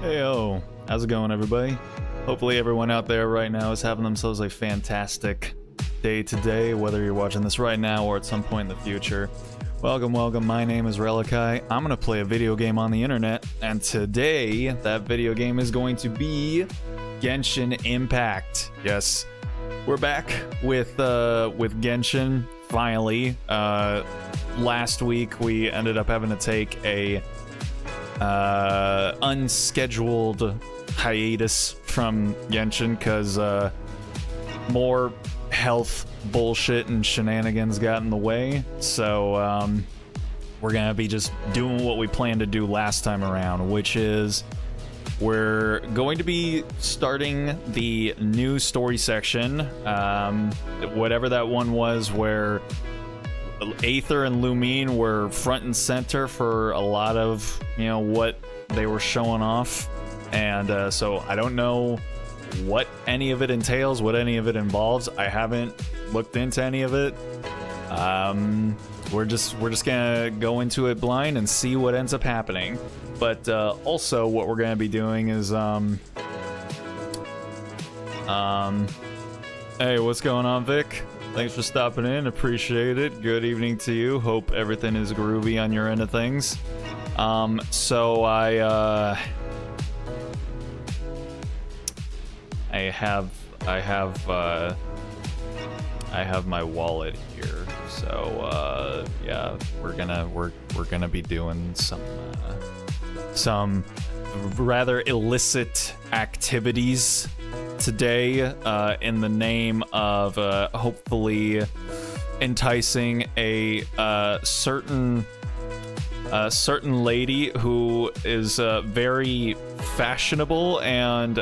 Heyo, how's it going, everybody? Hopefully everyone out there right now is having themselves a fantastic day today, whether you're watching this right now or at some point in the future. Welcome, welcome. My name is Relikai. I'm gonna play a video game on the internet, and today that video game is going to be Genshin Impact. Yes, we're back with Genshin finally. Last week we ended up having to take a unscheduled hiatus from Genshin because more health bullshit and shenanigans got in the way. So we're gonna be just doing what we planned to do last time around, which is we're going to be starting the new story section, whatever that one was where Aether and Lumine were front and center for a lot of, you know, what they were showing off. And so I don't know what any of it entails, what any of it involves. I haven't looked into any of it. We're just gonna go into it blind and see what ends up happening. But also what we're gonna be doing is hey, what's going on, Vic? Thanks for stopping in, appreciate it. Good evening to you. Hope everything is groovy on your end of things. So I have my wallet here. So yeah, we're gonna be doing some rather illicit activities today in the name of hopefully enticing a certain lady who is very fashionable and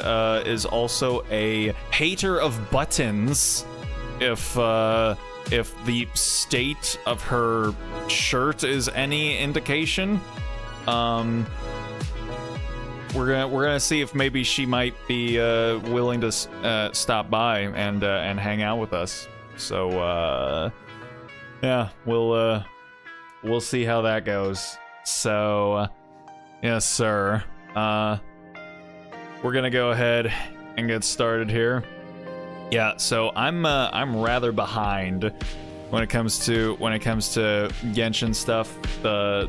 is also a hater of buttons. If the state of her shirt is any indication, we're gonna see if maybe she might be willing to stop by and hang out with us. So yeah, we'll see how that goes. So yes, sir. We're gonna go ahead and get started here. Yeah, so I'm rather behind when it comes to Genshin stuff. The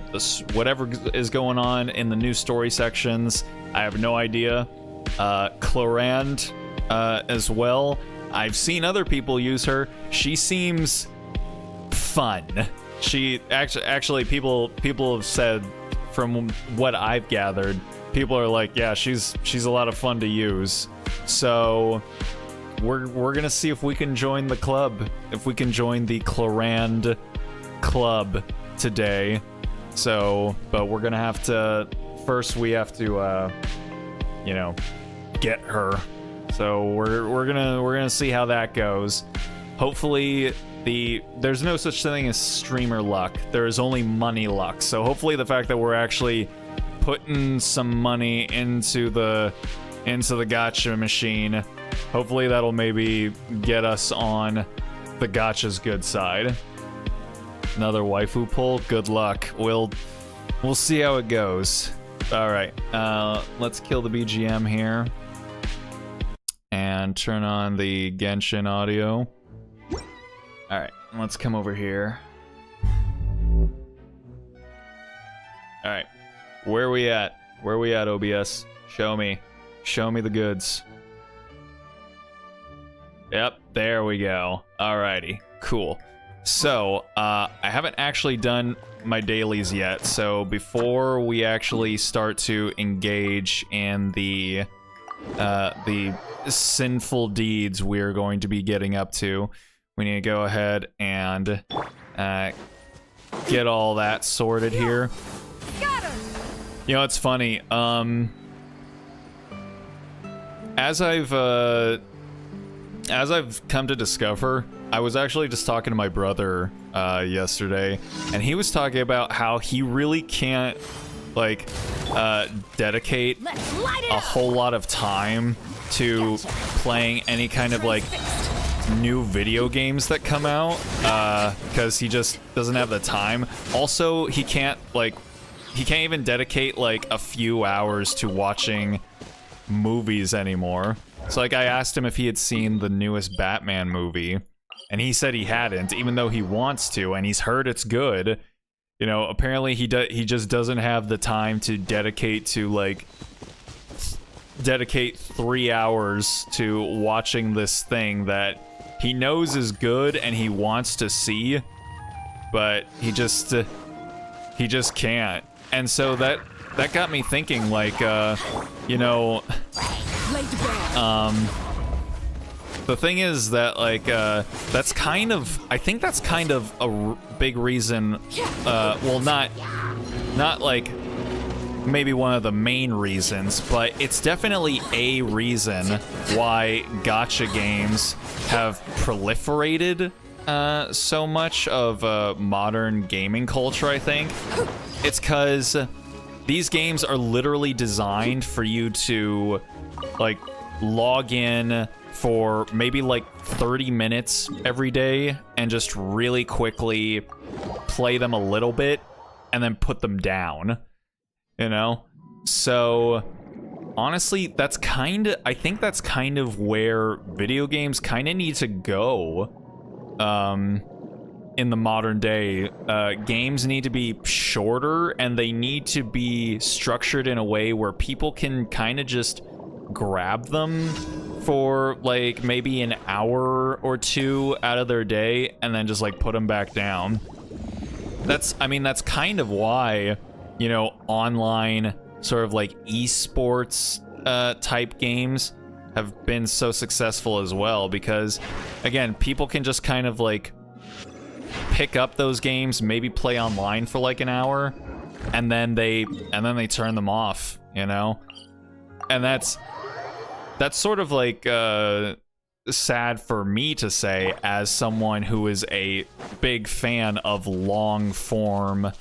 whatever is going on in the new story sections, I have no idea. Clorinde as well. I've seen other people use her. She seems fun. She actually people have said, from what I've gathered, people are like, yeah, she's a lot of fun to use. So we're gonna see if we can join the club, if we can join the Clorinde club today. So, but we're gonna have to first. We have to, you know, get her. So we're gonna see how that goes. Hopefully, there's no such thing as streamer luck. There is only money luck. So hopefully, the fact that we're actually putting some money into the gacha machine, hopefully that'll maybe get us on the gacha's good side. Another waifu pull. Good luck. We'll see how it goes. All right. Let's kill the BGM here and turn on the Genshin audio. All right. Let's come over here. All right. Where we at? Where we at, OBS? Show me the goods. Yep, there we go. Alrighty, cool. So, I haven't actually done my dailies yet, so before we actually start to engage in the sinful deeds we're going to be getting up to, we need to go ahead and get all that sorted here. You know, it's funny, as I've come to discover, I was actually just talking to my brother yesterday, and he was talking about how he really can't, like, dedicate a whole lot of time to playing any kind of, like, new video games that come out, because he just doesn't have the time. Also, he can't, like, even dedicate like a few hours to watching movies anymore. So like I asked him if he had seen the newest Batman movie, and he said he hadn't, even though he wants to, and he's heard it's good. You know, apparently he just doesn't have the time to dedicate 3 hours to watching this thing that he knows is good and he wants to see, but he just can't. And so that got me thinking, like, you know, the thing is that, like, that's kind of, I think that's kind of a big reason, well, not like maybe one of the main reasons, but it's definitely a reason why gacha games have proliferated so much of modern gaming culture, I think. It's because these games are literally designed for you to, like, log in for maybe like 30 minutes every day and just really quickly play them a little bit and then put them down, you know? So honestly, that's kind of, I think that's kind of where video games kind of need to go in the modern day. Games need to be shorter, and they need to be structured in a way where people can kind of just grab them for like maybe an hour or two out of their day and then just like put them back down. I mean, that's kind of why, you know, online sort of like esports type games have been so successful as well, because again, people can just kind of like pick up those games, maybe play online for like an hour, and then they turn them off, you know? And that's sort of like sad for me to say, as someone who is a big fan of long form,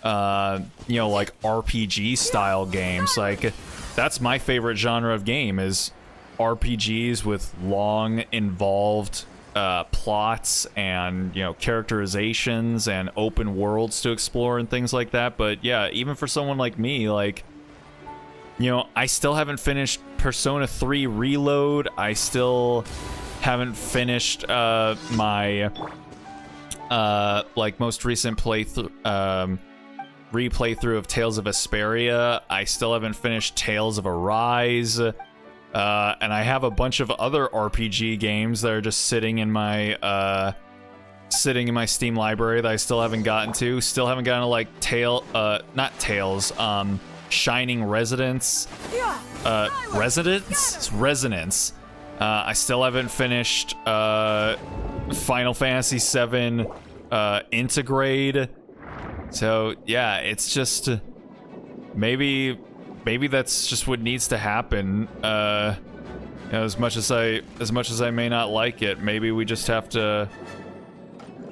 you know, like RPG style games. Like, that's my favorite genre of game, is RPGs with long, involved plots and, you know, characterizations and open worlds to explore and things like that. But yeah, even for someone like me, like, you know, I still haven't finished Persona 3 Reload. I still haven't finished my like most recent playthrough, replaythrough of Tales of Vesperia. I still haven't finished Tales of Arise. And I have a bunch of other RPG games that are just sitting in my Steam library that I still haven't gotten to. Still haven't gotten to like not Tales, Shining Resonance. Resonance. I still haven't finished Final Fantasy VII Integrate. So yeah, it's just maybe that's just what needs to happen. You know, as much as I may not like it, maybe we just have to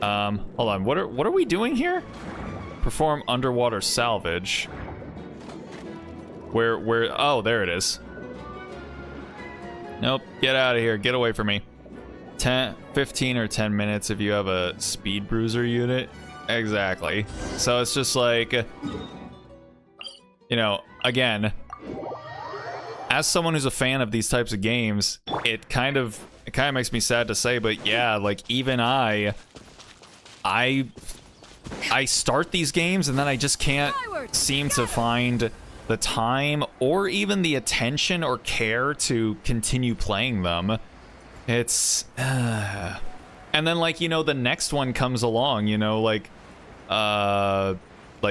hold on. What are we doing here? Perform underwater salvage. Where oh, there it is. Nope, get out of here. Get away from me. 15 or 10 minutes if you have a speed bruiser unit. Exactly. So it's just like, you know, again, as someone who's a fan of these types of games, it kind of makes me sad to say, but yeah, like, even I start these games and then I just can't seem to find the time or even the attention or care to continue playing them. It's and then, like, you know, the next one comes along, you know, like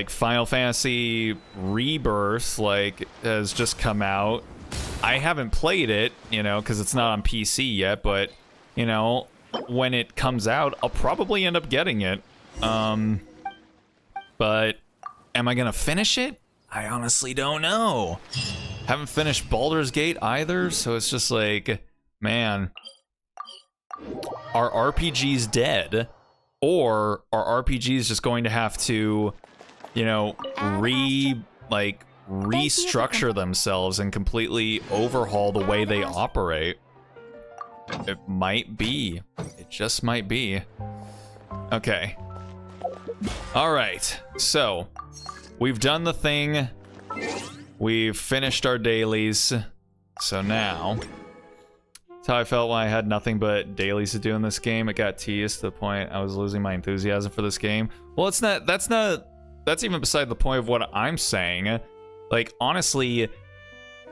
Final Fantasy Rebirth, like, has just come out. I haven't played it, you know, because it's not on PC yet, but, you know, when it comes out, I'll probably end up getting it. But am I gonna finish it? I honestly don't know. Haven't finished Baldur's Gate either, so it's just like, man, are RPGs dead? Or are RPGs just going to have to, you know, restructure themselves and completely overhaul the way they operate? It might be. It just might be. Okay. All right. So, we've done the thing. We've finished our dailies. So now, that's how I felt when I had nothing but dailies to do in this game. It got tedious to the point I was losing my enthusiasm for this game. Well, it's not, that's even beside the point of what I'm saying. Like, honestly,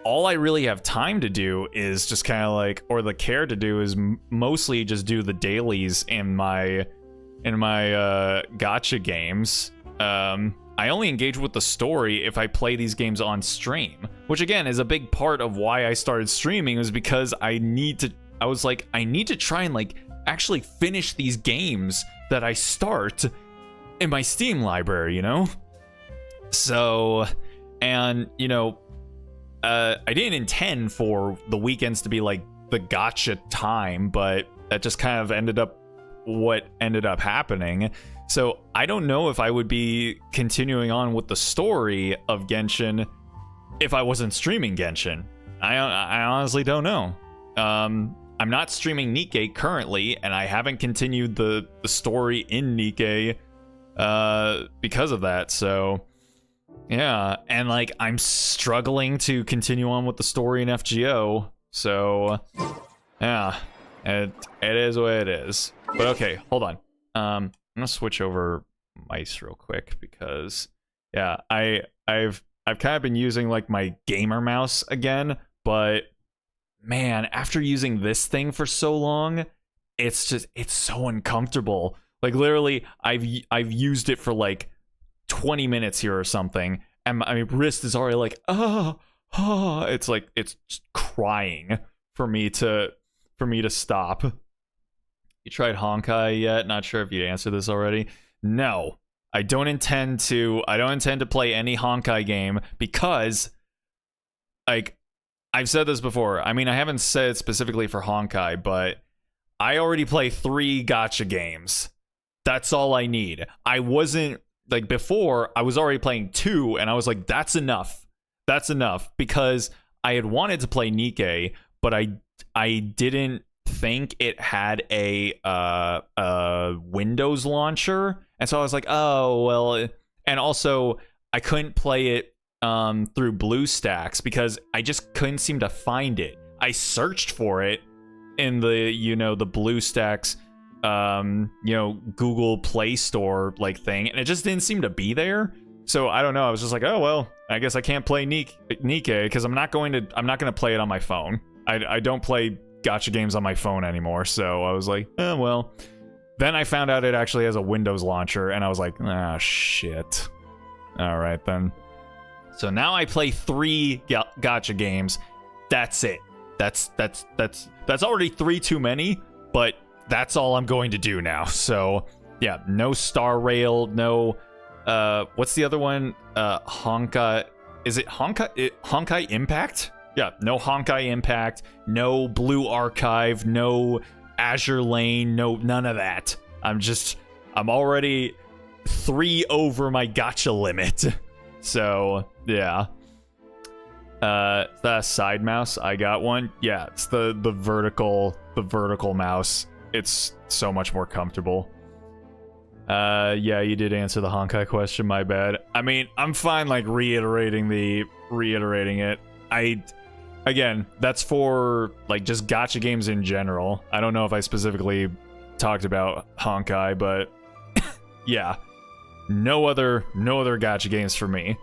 all I really have time to do is just kind of like, or the care to do is mostly just do the dailies in my gacha games. I only engage with the story if I play these games on stream, which again is a big part of why I started streaming, was because I need to try and like actually finish these games that I start in my Steam library, you know? So, and you know, I didn't intend for the weekends to be like the gacha time, but that just kind of ended up what ended up happening. So I don't know if I would be continuing on with the story of Genshin if I wasn't streaming Genshin. I honestly don't know. I'm not streaming Nikke currently, and I haven't continued the story in Nikke because of that. So yeah, and like I'm struggling to continue on with the story in FGO. So yeah, it is what it is. But okay, hold on. I'm gonna switch over mice real quick because yeah, I've kind of been using like my gamer mouse again, but man, after using this thing for so long, it's so uncomfortable. Like literally, I've used it for like 20 minutes here or something, and my wrist is already like it's like it's just crying for me to stop. You tried Honkai yet? Not sure if you answered this already. No, I don't intend to play any Honkai game because, like, I've said this before. I mean, I haven't said it specifically for Honkai, but I already play 3 gacha games. That's all I need. I wasn't, like, before, I was already playing 2, and I was like, that's enough. That's enough. Because I had wanted to play Nikke, but I didn't think it had a Windows launcher, and so I was like, oh well. And also I couldn't play it through BlueStacks because I just couldn't seem to find it. I searched for it in the the BlueStacks Google Play Store like thing, and it just didn't seem to be there. So I don't know, I was just like, oh well, I guess I can't play Nikke because I'm not gonna play it on my phone. I don't play gacha games on my phone anymore, so I was like, oh well. Then I found out it actually has a Windows launcher, and I was like, ah, shit. All right then. So now I play 3 gacha games. That's it. That's already 3 too many, but that's all I'm going to do now. So yeah, no Star Rail, no what's the other one? Honkai. Is it Honkai? Honkai Impact? Yeah, no Honkai Impact, no Blue Archive, no Azure Lane, none of that. I'm already 3 over my gacha limit. So, yeah. The side mouse, I got one. Yeah, it's the vertical mouse. It's so much more comfortable. Yeah, you did answer the Honkai question, my bad. I mean, I'm fine like reiterating it. Again, that's for like just gacha games in general. I don't know if I specifically talked about Honkai, but yeah, no other gacha games for me.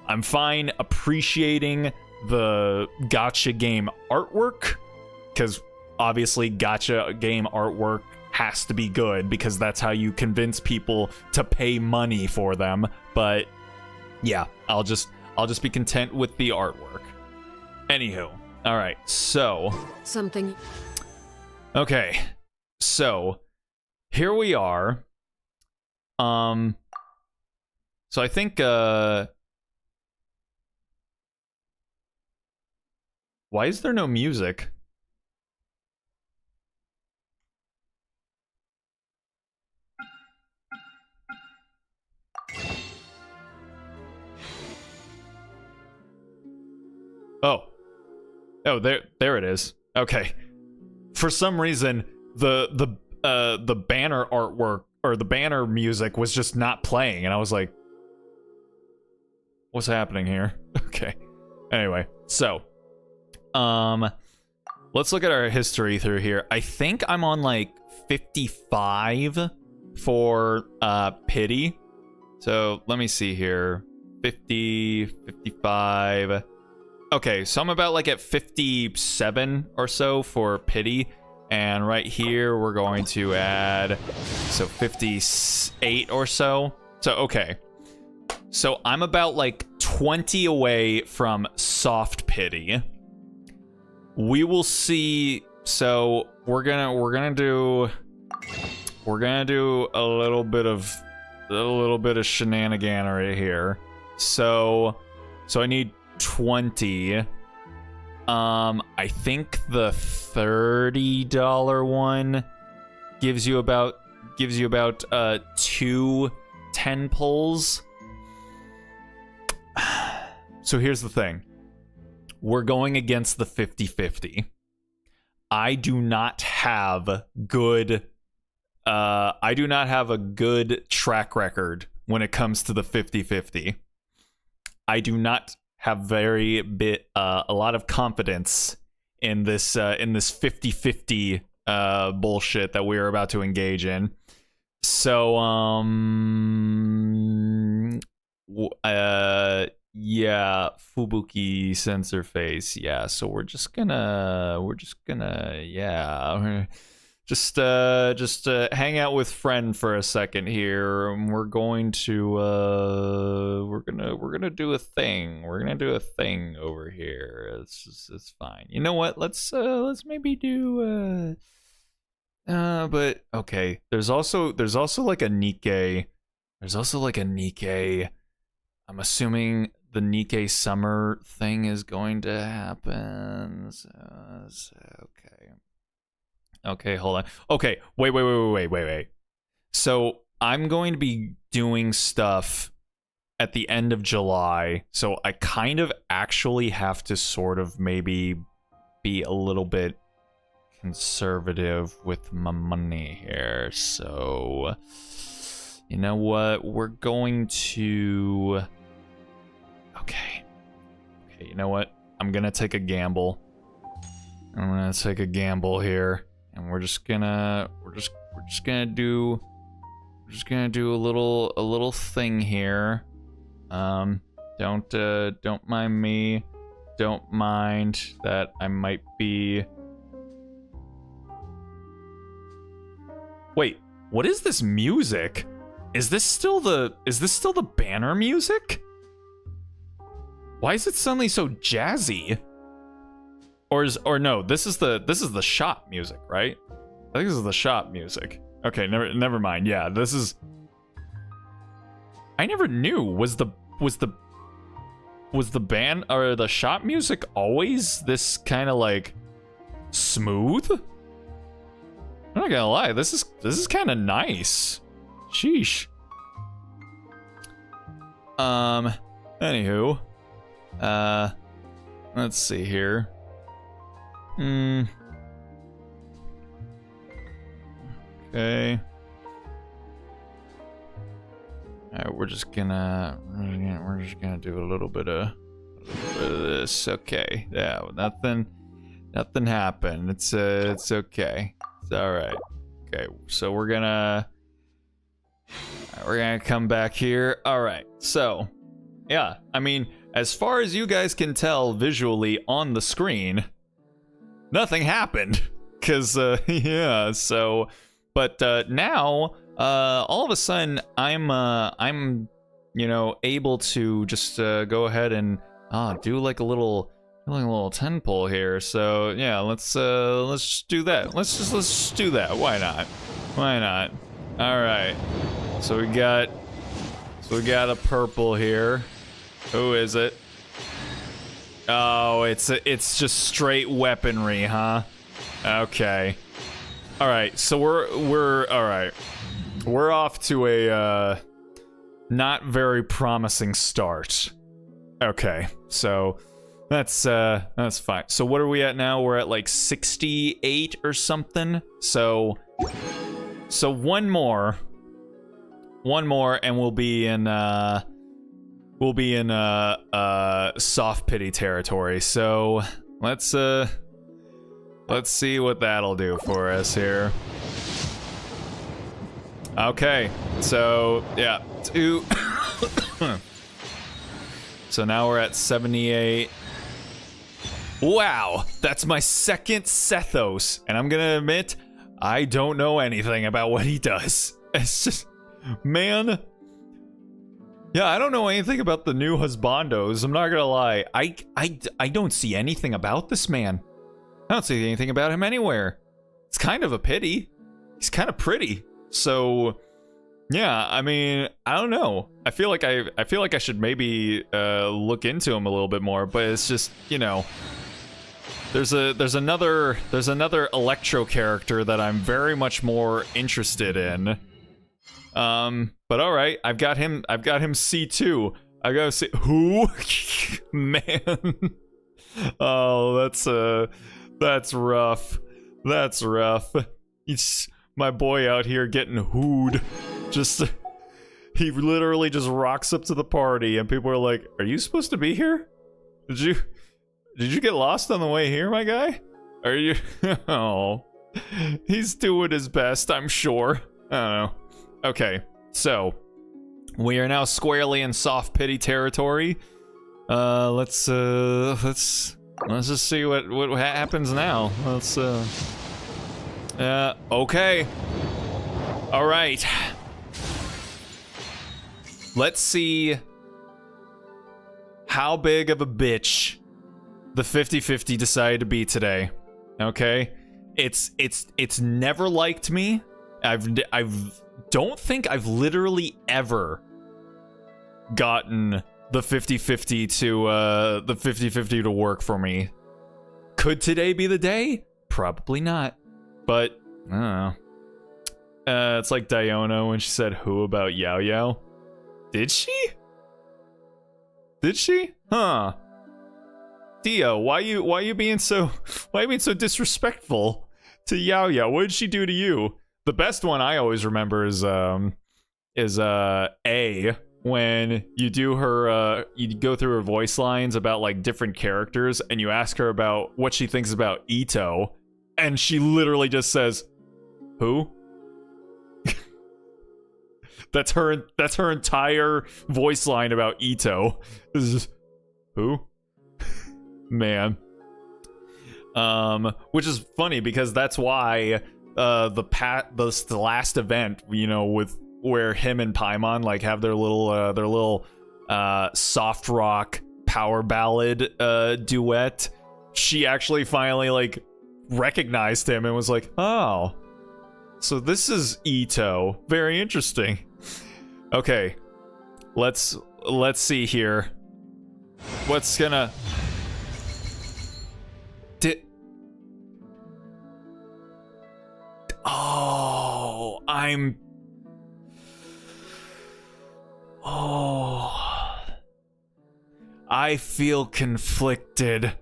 I'm fine appreciating the gacha game artwork, because obviously gacha game artwork has to be good because that's how you convince people to pay money for them. But yeah, I'll just be content with the artwork. Anywho, all right, so something. Okay, so here we are. So I think why is there no music? Oh, there it is. Okay. For some reason, the banner artwork or the banner music was just not playing, and I was like, What's happening here? Okay. Anyway, so let's look at our history through here. I think I'm on like 55 for pity. So let me see here. 50, 55. Okay, so I'm about like at 57 or so for pity. And right here, we're going to add, so 58 or so. So, okay. So I'm about like 20 away from soft pity. We will see. So we're gonna do a little bit of shenaniganery here. So I need 20. I think the $30 one gives you about 2 10 pulls. So here's the thing. We're going against the 50-50. I do not have a good track record when it comes to the 50-50. I do not have a lot of confidence in this 50-50 bullshit that we are about to engage in. So yeah, Fubuki sensor face. Yeah, so we're just gonna just hang out with friend for a second here. We're going to we're gonna do a thing. We're gonna do a thing over here. It's fine. You know what? Let's maybe do but okay. There's also like a Nikkei. There's also like a Nikkei. I'm assuming the Nikkei summer thing is going to happen. So okay. Okay, hold on. Okay, wait. So I'm going to be doing stuff at the end of July. So I kind of actually have to sort of maybe be a little bit conservative with my money here. So you know what? We're going to... Okay, you know what? I'm gonna take a gamble. I'm gonna take a gamble here, and we're just gonna do a little thing here. Don't mind me. Don't mind that I might be... Wait, what is this music? Is this still the banner music? Why is it suddenly so jazzy? Or no, this is the shop music, right? I think this is the shop music. Okay, never mind. Yeah, this is... I never knew. Was the band or the shop music always this kind of like smooth? I'm not gonna lie, this is kind of nice. Sheesh. Anywho, let's see here. Okay. Alright, we're just gonna do a little bit of this. Okay. Yeah, nothing happened. It's okay. It's alright. Okay, so we're gonna come back here. Alright, so yeah, I mean, as far as you guys can tell visually on the screen, nothing happened. Cause yeah, so but now all of a sudden I'm able to just go ahead and do like a little 10 pull here. So yeah, let's just do that. Let's just do that. Why not? All right. So we got a purple here. Who is it? Oh, it's just straight weaponry, huh? Okay. All right. So we're all right. We're off to a not very promising start. Okay. So that's fine. So what are we at now? We're at like 68 or something. So one more and we'll be in we'll be in soft pity territory. So let's see what that'll do for us here. Okay, so yeah, so now we're at 78. Wow, that's my second Sethos, and I'm gonna admit, I don't know anything about what he does. It's just, man. Yeah, I don't know anything about the new husbandos. I'm not gonna lie. I don't see anything about this man. I don't see anything about him anywhere. It's kind of a pity. He's kind of pretty. So, yeah, I mean, I don't know. I feel like I should maybe look into him a little bit more, but it's just, you know, there's another Electro character that I'm very much more interested in. But all right, I've got him C2. I gotta see who. Man. Oh, that's rough. That's rough. It's my boy out here getting hooed. He literally just rocks up to the party and people are like, "Are you supposed to be here? Did you get lost on the way here, my guy? Are you?" Oh, he's doing his best, I'm sure. I don't know. Okay, so we are now squarely in soft pity territory. Let's just see what happens now. Let's okay. All right. Let's see how big of a bitch the 50-50 decided to be today. Okay? It's never liked me. Don't think I've literally ever gotten the 50-50 to work for me. Could today be the day? Probably not. But I don't know. It's like Diona when she said who about Yao Yao. Did she? Did she? Huh. Dio, why you being so disrespectful to Yao Yao? What did she do to you? The best one I always remember is A, when you do her you go through her voice lines about like different characters and you ask her about what she thinks about Ito, and she literally just says, "Who?" That's her entire voice line about Ito. This is just, who? Man. Which is funny because that's why the last event, you know, with where him and Paimon like have their little soft rock power ballad duet, she actually finally like recognized him and was like, "Oh, so this is Ito. Very interesting." Okay, let's see here. What's gonna Oh, I feel conflicted.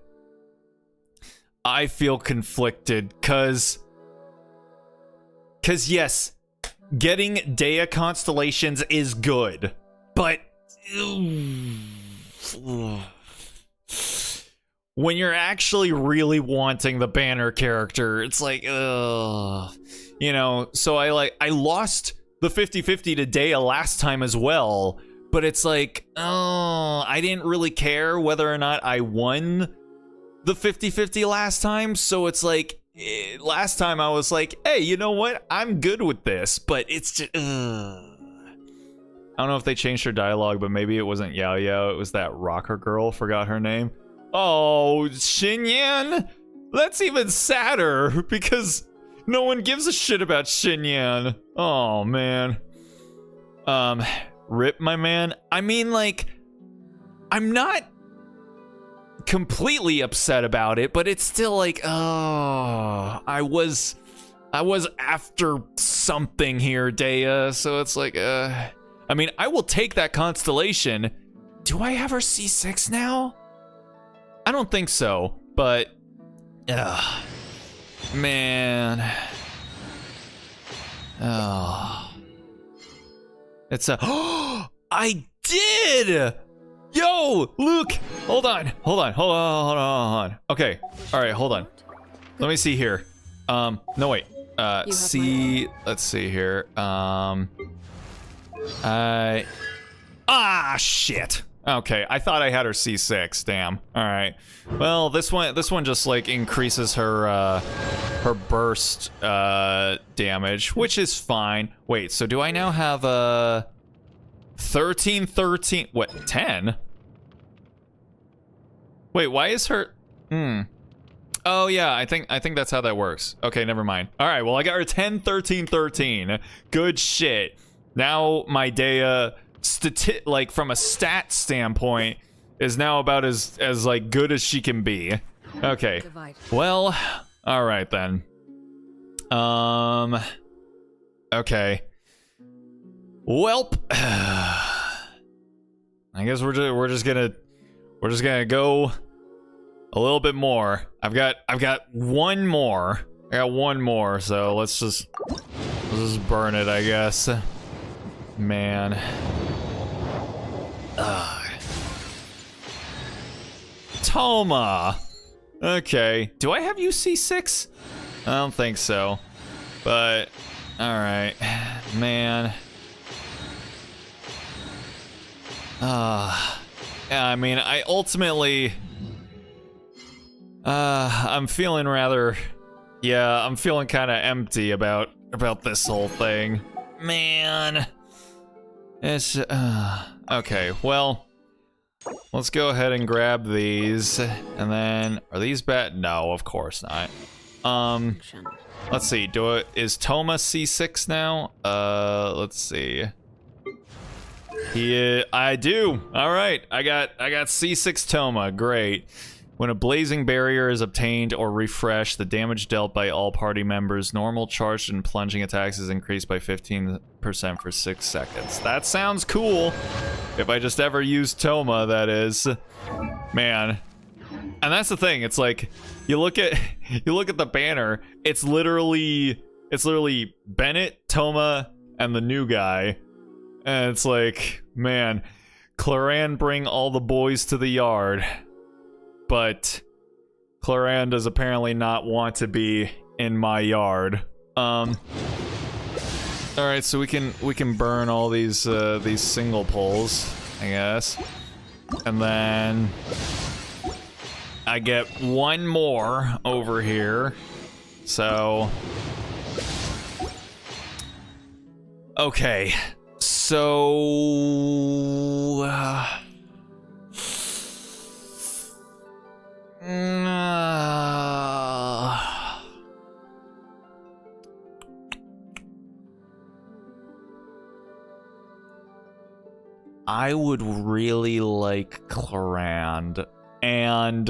Cause yes, getting Dea constellations is good, but when you're actually really wanting the banner character, it's like, ugh. You know, so I lost the 50-50 to Dea last time as well, but it's like, oh, I didn't really care whether or not I won the 50-50 last time, so it's like, last time I was like, hey, you know what? I'm good with this, but it's just, I don't know if they changed her dialogue, but maybe it wasn't Yao Yao, it was that rocker girl, forgot her name. Oh, Xinyan? That's even sadder, because no one gives a shit about Xinyan. Oh, man. Rip, my man. I mean, like, I'm not completely upset about it, but it's still like, oh, I was after something here, Dea, so it's like, I mean, I will take that constellation. Do I have her C6 now? I don't think so, but, man. Oh. It's a, I did! Yo, Luke! Hold on. Okay, all right, hold on. Let me see here. No wait. Let's see here. Shit. Okay, I thought I had her C6. Damn. All right. Well, this one just like increases her burst damage, which is fine. Wait, so do I now have a 13? What? 10? Wait, why is her? Oh yeah, I think that's how that works. Okay, never mind. All right, well I got her 10, 13, 13. Good shit. Now my Dea like from a stat standpoint is now about as like good as she can be. Okay. Well, all right then. Okay. Welp. I guess we're just gonna go a little bit more. I've got one more. I got one more, so let's just burn it, I guess. Man. Toma. Okay. Do I have UC6? I don't think so. But all right, man. Yeah, I mean, I ultimately I'm feeling rather, yeah, I'm feeling kind of empty about this whole thing. Man. It's okay, well, let's go ahead and grab these, and then are these bad? No, of course not. Let's see. Is Toma C6 now? Let's see. I do. All right, I got C6 Toma. Great. When a blazing barrier is obtained or refreshed, the damage dealt by all party members, normal, charged, and plunging attacks is increased by 15% for 6 seconds. That sounds cool. If I just ever use Toma, that is. Man. And that's the thing. It's like you look at the banner. It's literally Bennett, Toma, and the new guy. And it's like, man, Clorinde bring all the boys to the yard. But Clorinde does apparently not want to be in my yard. All right, so we can burn all these single poles, I guess, and then I get one more over here. So okay, so. I would really like Clorinde, and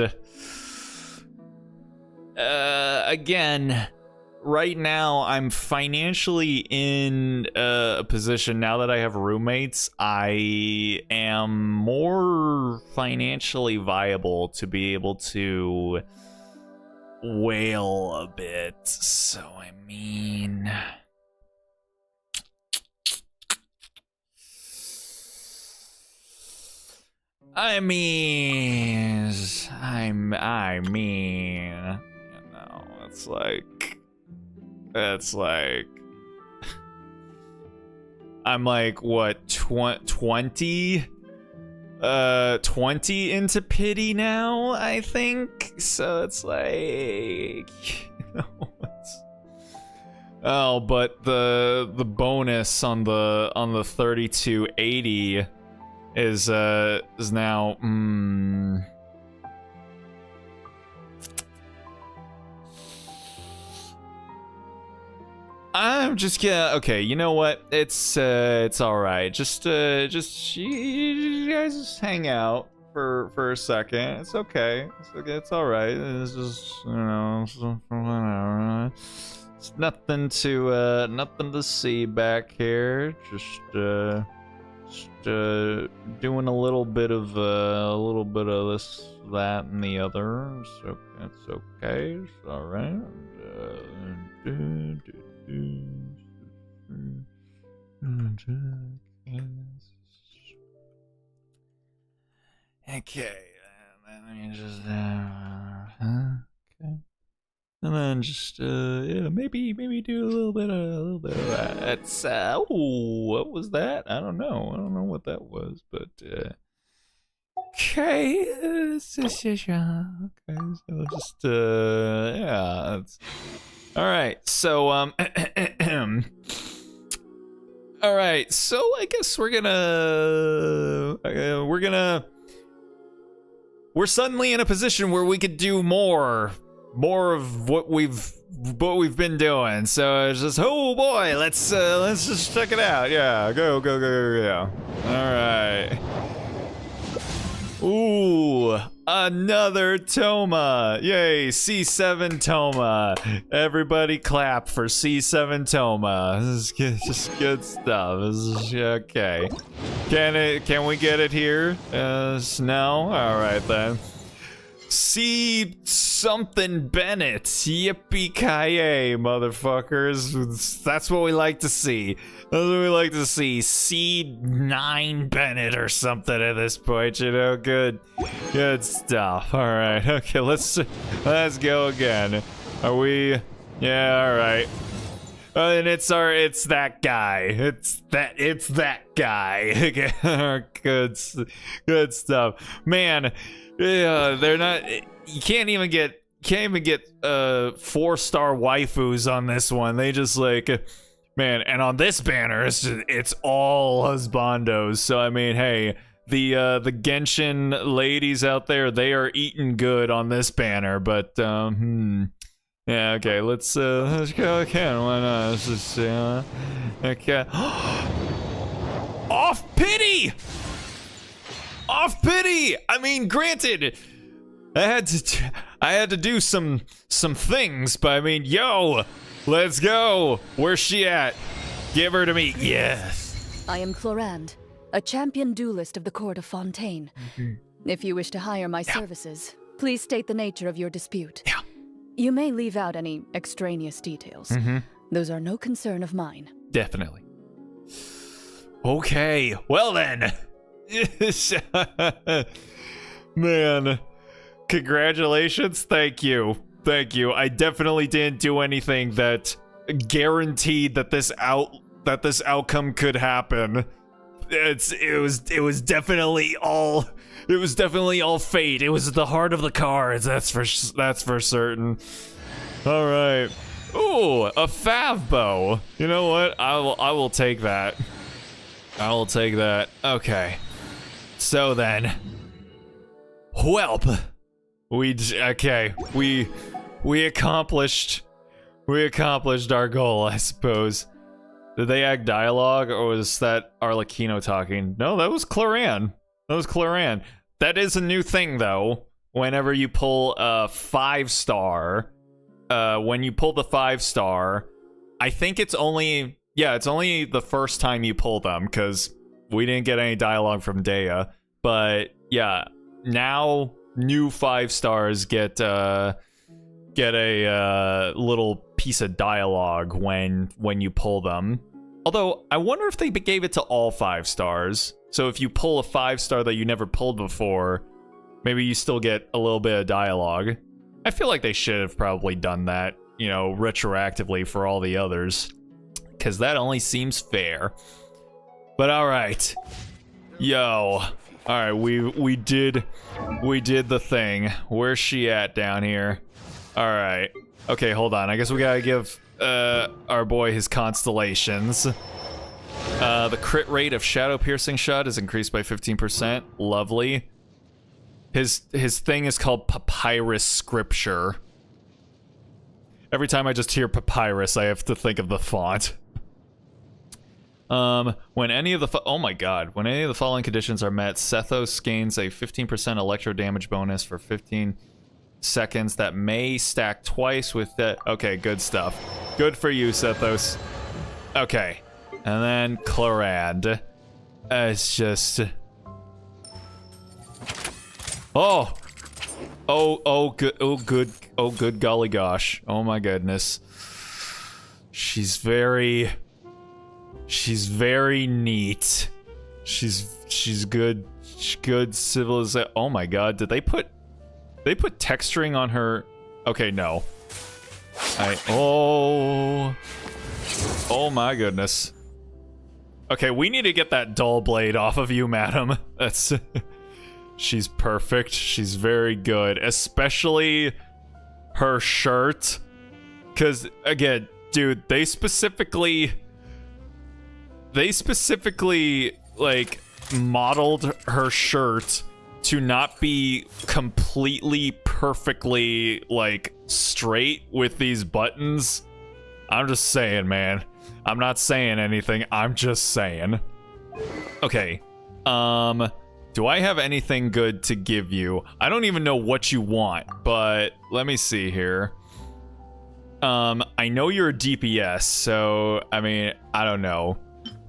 again, right now I'm financially in a position now that I have roommates. I am more financially viable to be able to wail a bit. So I mean, you know, it's like I'm like what 20 into pity now, I think. So it's like, you know, oh, but the bonus on the 3280 is now I'm just gonna, okay, you know what? It's all right. Just you guys just hang out for a second. It's okay. It's all right. It's just, you know, whatever. It's nothing to see back here. Just doing a little bit of this, that, and the other. So it's okay. It's all right. Okay. And then you just okay. And then just yeah, maybe do a little bit of that. That's what was that? I don't know what that was, but okay. Okay, so just yeah. All right. So all right. So I guess we're suddenly in a position where we could do more of what we've been doing. So it's just, oh boy, let's just check it out. Yeah, go. All right. Ooh, another Toma. Yay, C7 Toma. Everybody clap for C7 Toma. This is just good stuff. This is okay. Can we get it here? No? All right then. C something Bennett. Yippee-ki-yay, motherfuckers. That's what we like to see. That's what we like to see. C9 Bennett or something at this point, you know? Good stuff. All right. Okay, let's go again. Are we? Yeah, all right. And it's that guy. It's that guy. Good stuff. Man, yeah, they're not. You can't even get 4-star waifus on this one. They just like, man, and on this banner it's all husbandos. So I mean, hey, the Genshin ladies out there, they are eating good on this banner. But yeah, okay, let's go again. Why not? Let's just okay. Off pity. I mean, granted, I had to do some things, but I mean, yo, let's go. Where's she at? Give her to me. Yes. I am Clorinde, a champion duelist of the court of Fontaine. If you wish to hire my services, please state the nature of your dispute. Yeah. You may leave out any extraneous details. Those are no concern of mine. Definitely. Okay. Well then. Man, congratulations. Thank you. I definitely didn't do anything that guaranteed that this outcome could happen. It was definitely all fate. It was the heart of the cards. That's for certain. All right. Ooh, a fav bow. You know what? I will take that. I will take that. Okay. So then, whelp. We accomplished our goal, I suppose. Did they add dialogue, or was that Arlecchino talking? No, that was Clorinde. That is a new thing, though. Whenever you pull a 5-star, when you pull the 5-star, I think it's only the first time you pull them, because we didn't get any dialogue from Dea. But yeah, now new 5-stars get a little piece of dialogue when you pull them. Although I wonder if they gave it to all 5-stars. So if you pull a 5-star that you never pulled before, maybe you still get a little bit of dialogue. I feel like they should have probably done that, you know, retroactively for all the others, because that only seems fair. But all right, yo, all right, we did the thing. Where's she at down here? All right, okay, hold on. I guess we gotta give our boy his constellations. The crit rate of shadow piercing shot is increased by 15%. Lovely. His thing is called Papyrus Scripture. Every time I just hear Papyrus, I have to think of the font. When any of the following conditions are met, Sethos gains a 15% electro damage bonus for 15 seconds that may stack twice with that. Okay, good stuff. Good for you, Sethos. Okay, and then Clorinde. It's just good golly gosh. Oh my goodness. She's very neat. She's good. Good civilization. Oh my god, did they put texturing on her? Okay, no. Oh my goodness. Okay, we need to get that dull blade off of you, madam. That's she's perfect. She's very good, especially her shirt. Cause again, dude, they specifically like modeled her shirt to not be completely perfectly like straight with these buttons. I'm just saying, man. I'm not saying anything. I'm just saying. Okay. Do I have anything good to give you? I don't even know what you want, but let me see here. I know you're a DPS, so I mean, I don't know.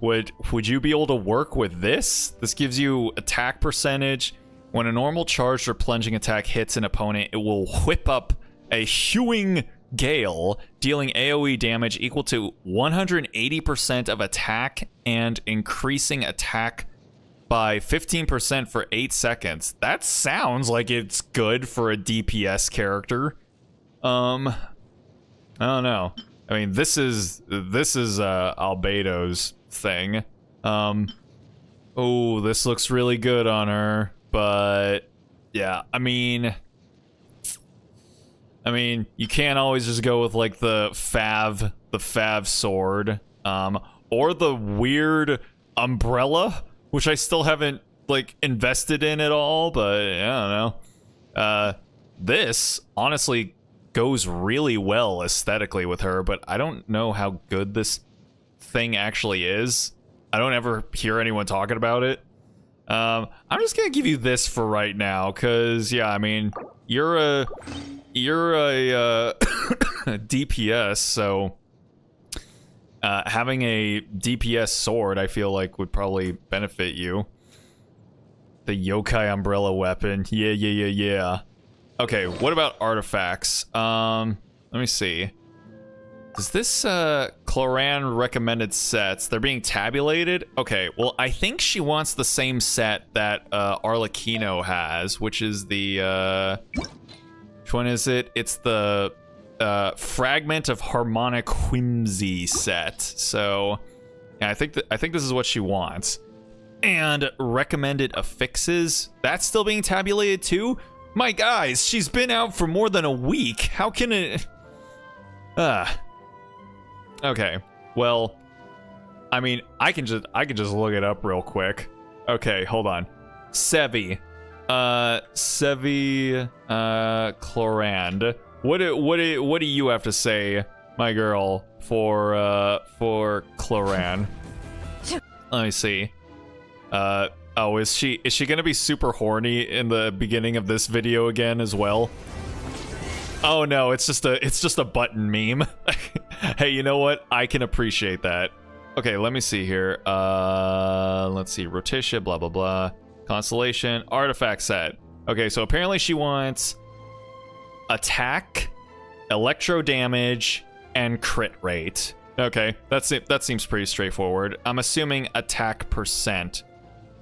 Would you be able to work with this? This gives you attack percentage. When a normal charged or plunging attack hits an opponent, it will whip up a hewing gale, dealing AoE damage equal to 180% of attack and increasing attack by 15% for 8 seconds. That sounds like it's good for a DPS character. I don't know. I mean, this is Albedo's thing. Oh, this looks really good on her, but yeah, I mean, you can't always just go with like the Fav sword, or the weird umbrella, which I still haven't like invested in at all, but I don't know. This honestly goes really well aesthetically with her, but I don't know how good this thing actually is. I don't ever hear anyone talking about it. I'm just gonna give you this for right now, cause yeah, I mean, you're a DPS, so having a DPS sword, I feel like would probably benefit you. The yokai umbrella weapon, yeah. Okay, what about artifacts? Let me see. Is this Clorinde recommended sets? They're being tabulated? Okay, well, I think she wants the same set that Arlecchino has, which is the which one is it? It's the Fragment of Harmonic Whimsy set. So yeah, I think this is what she wants. And recommended affixes, that's still being tabulated too? My guys, she's been out for more than a week. How can it... Okay, well, I mean, I can just look it up real quick. Okay, hold on. Clorinde. What do you have to say, my girl, for Clorinde? Let me see. Oh, is she gonna be super horny in the beginning of this video again as well? Oh no, it's just a button meme. Hey, you know what? I can appreciate that. Okay, let me see here. Let's see. Rotisha, blah blah blah. Constellation, artifact set. Okay, so apparently she wants attack, electro damage, and crit rate. Okay, that's it. That seems pretty straightforward. I'm assuming attack percent,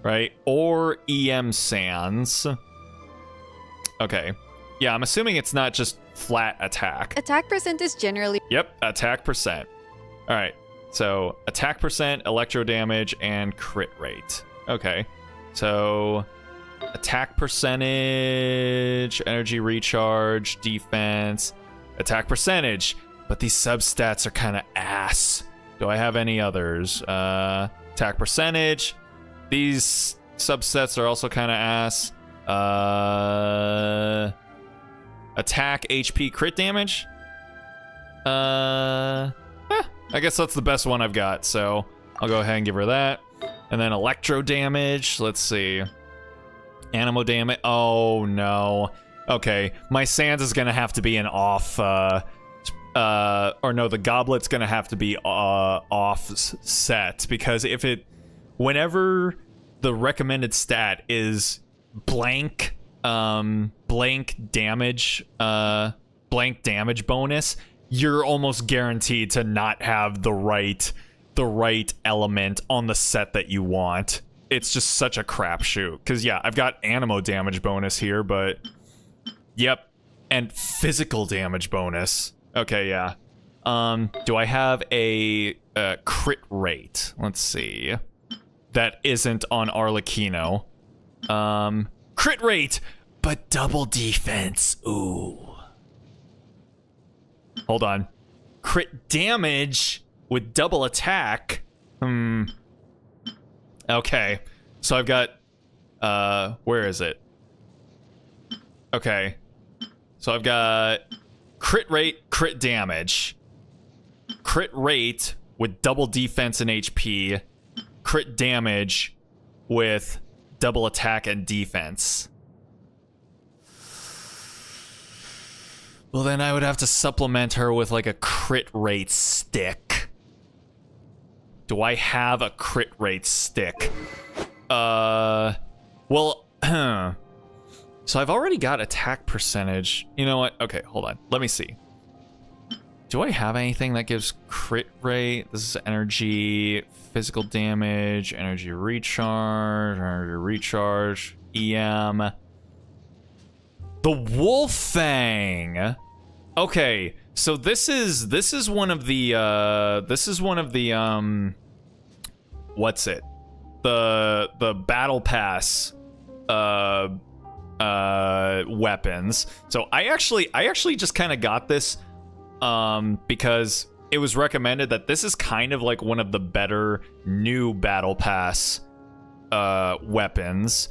right? Or EM sands. Okay. Yeah, I'm assuming it's not just flat attack. Attack percent is generally... Yep, attack percent. All right, so attack percent, electro damage, and crit rate. Okay, so attack percentage, energy recharge, defense, attack percentage. But these substats are kind of ass. Do I have any others? Attack percentage. These subsets are also kind of ass. Attack, HP, crit damage. I guess that's the best one I've got, so I'll go ahead and give her that. And then electro damage. Let's see. Animo damage. Oh no. Okay, my Sans is gonna have to be an off. Or no, the goblet's gonna have to be off set, because if it, whenever the recommended stat is blank damage bonus, you're almost guaranteed to not have the right element on the set that you want. it's just such a crapshoot. Because, yeah, I've got animo damage bonus here, but... Yep. And physical damage bonus. Okay, yeah. Do I have a crit rate? Let's see. That isn't on Arlecchino. Crit rate, but double defense. Ooh. Hold on. Crit damage with double attack. Okay. So I've got... where is it? Okay. So I've got crit rate, crit damage. Crit rate with double defense and HP. Crit damage with double attack and defense. Well, then I would have to supplement her with like a crit rate stick. Do I have a crit rate stick? Well, so I've already got attack percentage. You know what? Okay, hold on. Let me see. Do I have anything that gives crit rate? This is energy, physical damage, energy recharge, EM. The Wolf Fang. Okay, so this is one of the what's it? The battle pass weapons. So I actually just kind of got this because it was recommended that this is kind of like one of the better new battle pass weapons,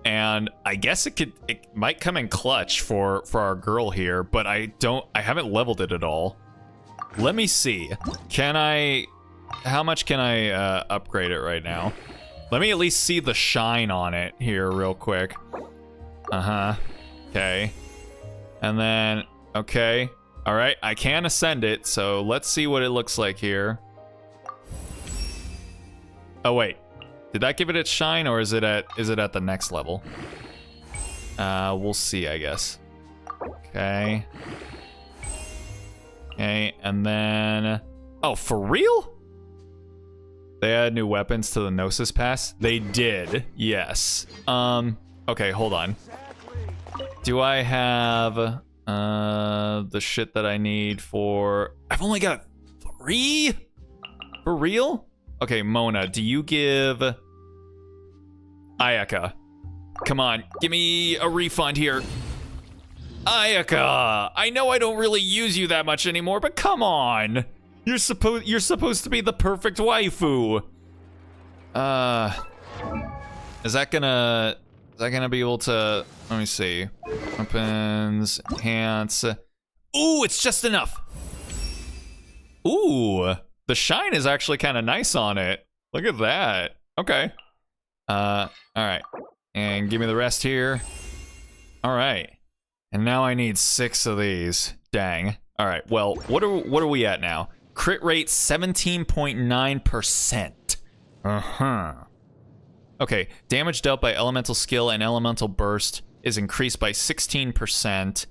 and I guess it might come in clutch for our girl here, but I haven't leveled it at all. Let me see. How much can I upgrade it right now? Let me at least see the shine on it here real quick. Okay. And then, okay. All right, I can ascend it, so let's see what it looks like here. Oh wait, did that give it its shine, or is it at the next level? We'll see, I guess. Okay. Okay, and then, oh, for real? They add new weapons to the Gnosis Pass? They did, yes. Okay, hold on. Do I have the shit that I need for... I've only got 3? For real? Okay, Mona, do you give... Ayaka. Come on, give me a refund here. Ayaka! I know I don't really use you that much anymore, but come on! You're supposed to be the perfect waifu. Is that gonna be able to... Let me see. Weapons, enhance. Ooh, it's just enough. Ooh, the shine is actually kind of nice on it. Look at that. Okay. All right. And give me the rest here. All right. And now I need 6 of these. Dang. All right. Well, what are we at now? Crit rate 17.9%. Okay. Damage dealt by elemental skill and elemental burst is increased by 16%.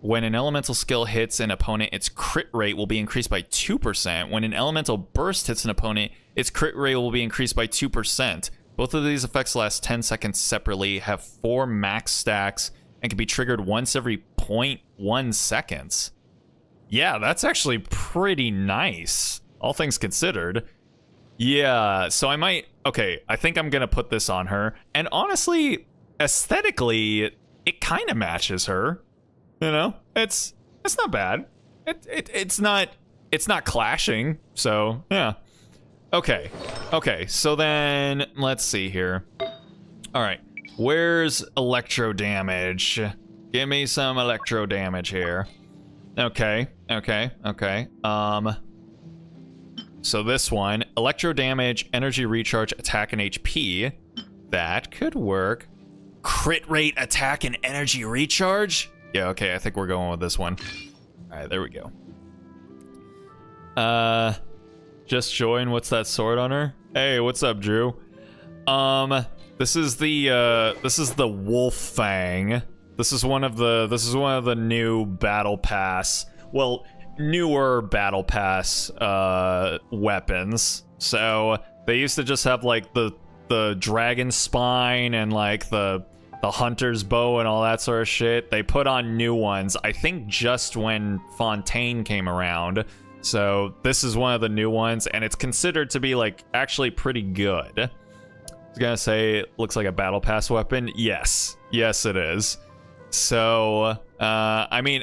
When an elemental skill hits an opponent, its crit rate will be increased by 2%. When an elemental burst hits an opponent, its crit rate will be increased by 2%. Both of these effects last 10 seconds separately, have 4 max stacks, and can be triggered once every 0.1 seconds. Yeah, that's actually pretty nice, all things considered. Yeah, so I might... Okay, I think I'm gonna put this on her. And honestly, aesthetically, it kind of matches her. You know, it's not bad. It's not clashing. So yeah. Okay. So then let's see here. All right, where's electro damage? Give me some electro damage here. Okay. So this one, electro damage, energy recharge, attack, and HP. That could work. Crit rate, attack, and energy recharge. Yeah, okay, I think we're going with this one. All right, there we go. Just join. What's that sword on her? Hey, what's up, Drew? This is the Wolf Fang. This is one of the new battle pass. Well, newer battle pass weapons. So they used to just have like the the dragon spine and like the hunter's bow and all that sort of shit. They put on new ones, I think just when Fontaine came around. So this is one of the new ones, and it's considered to be like actually pretty good. I was gonna say it looks like a battle pass weapon. Yes, it is. So I mean,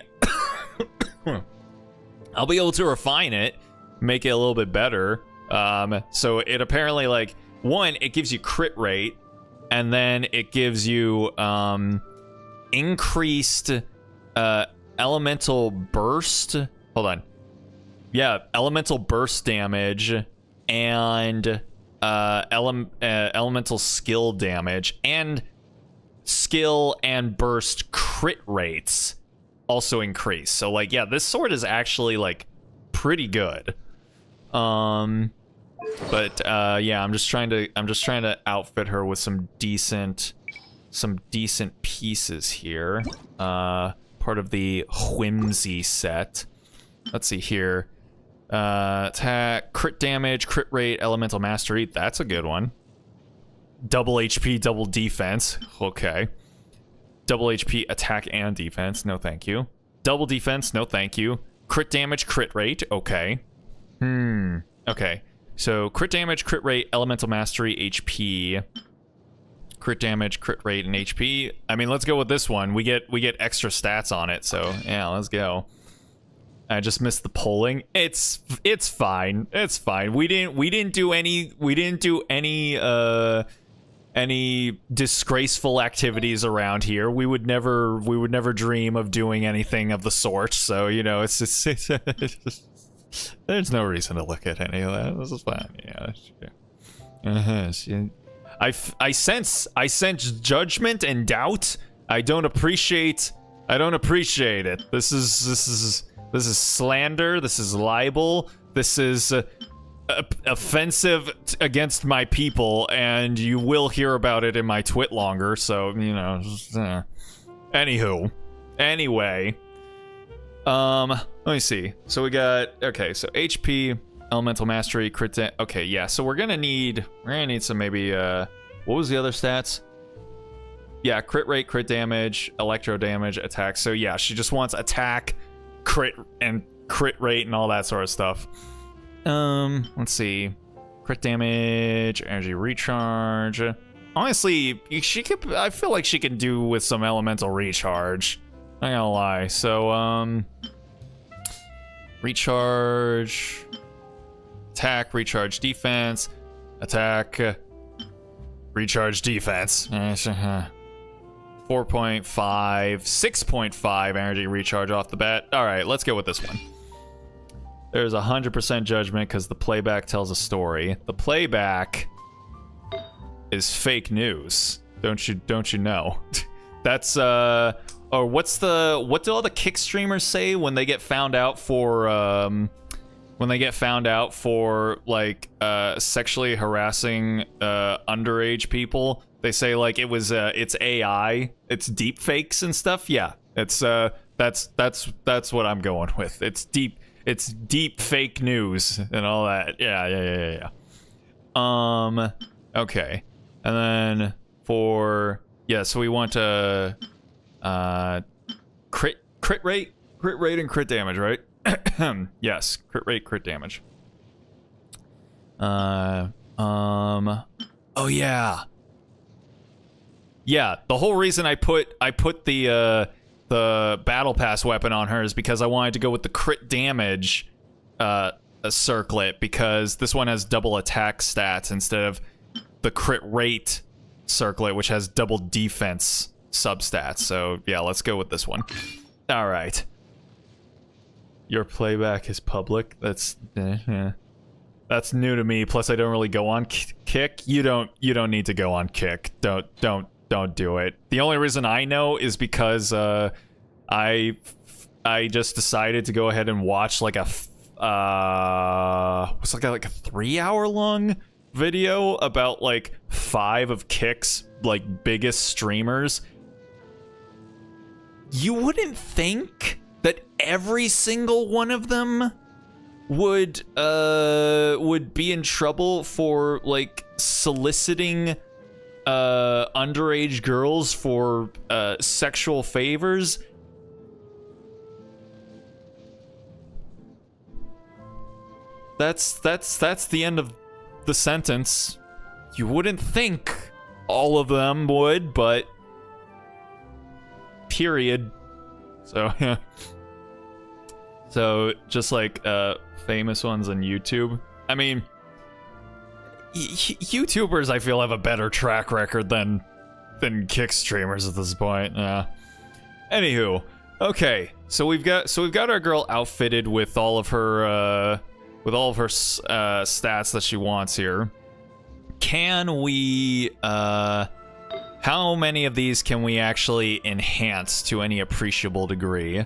I'll be able to refine it, make it a little bit better. So it apparently, like, one, it gives you crit rate, and then it gives you increased elemental burst. Hold on. Yeah, elemental burst damage and elemental skill damage, and skill and burst crit rates also increase. So like, yeah, this sword is actually like pretty good. But yeah, I'm just trying to outfit her with some decent pieces here. Part of the whimsy set. Let's see here. Attack, crit damage, crit rate, elemental mastery. That's a good one. Double HP, double defense. Okay. Double HP, attack and defense. No, thank you. Double defense. No, thank you. Crit damage, crit rate. Okay. Okay. So crit damage, crit rate, elemental mastery, HP. Crit damage, crit rate, and HP. I mean, let's go with this one. We get extra stats on it. So yeah, let's go. I just missed the polling. It's fine. It's fine. We didn't do any disgraceful activities around here. We would never dream of doing anything of the sort. So, you know, it's there's no reason to look at any of that. This is fine. Yeah. I sense judgment and doubt. I don't appreciate it. This is slander. This is libel. This is offensive against my people, and you will hear about it in my twit longer. So, you know. Anywho, anyway, let me see. So we got, okay, so HP, elemental mastery, crit. Okay, yeah. So we're gonna need some maybe. What was the other stats? Yeah, crit rate, crit damage, electro damage, attack. So yeah, she just wants attack, crit, and crit rate, and all that sort of stuff. Let's see. Crit damage, energy recharge. Honestly, I feel like she can do with some elemental recharge. Not gonna lie. So, recharge, attack, recharge, defense, attack, recharge, defense. 4.5, 6.5 energy recharge off the bat. All right, let's go with this one. There's 100% judgment because the playback tells a story. The playback is fake news. Don't you know? That's or what do all the kick streamers say when they get found out for like sexually harassing underage people? They say like it's AI, it's deep fakes and stuff. Yeah, it's that's what I'm going with. It's deep fake news and all that. Yeah. Okay. And then so we want to crit rate and crit damage, right? Yes, crit rate, crit damage. Oh yeah. Yeah, the whole reason I put the battle pass weapon on her is because I wanted to go with the crit damage circlet, because this one has double attack stats instead of the crit rate circlet, which has double defense substats. So yeah, let's go with this one. All right. Your playback is public. That's new to me. Plus, I don't really go on Kick. You don't need to go on Kick. Don't do it. The only reason I know is because I just decided to go ahead and watch like a 3-hour long video about like 5 of Kick's like biggest streamers. You wouldn't think that every single one of them would be in trouble for like soliciting underage girls for sexual favors. That's the end of the sentence. You wouldn't think all of them would, but period. So yeah. So just like famous ones on YouTube. I mean, YouTubers I feel have a better track record than kick streamers at this point. Yeah. Anywho, okay. So we've got our girl outfitted with all of her stats that she wants here. Can we how many of these can we actually enhance to any appreciable degree?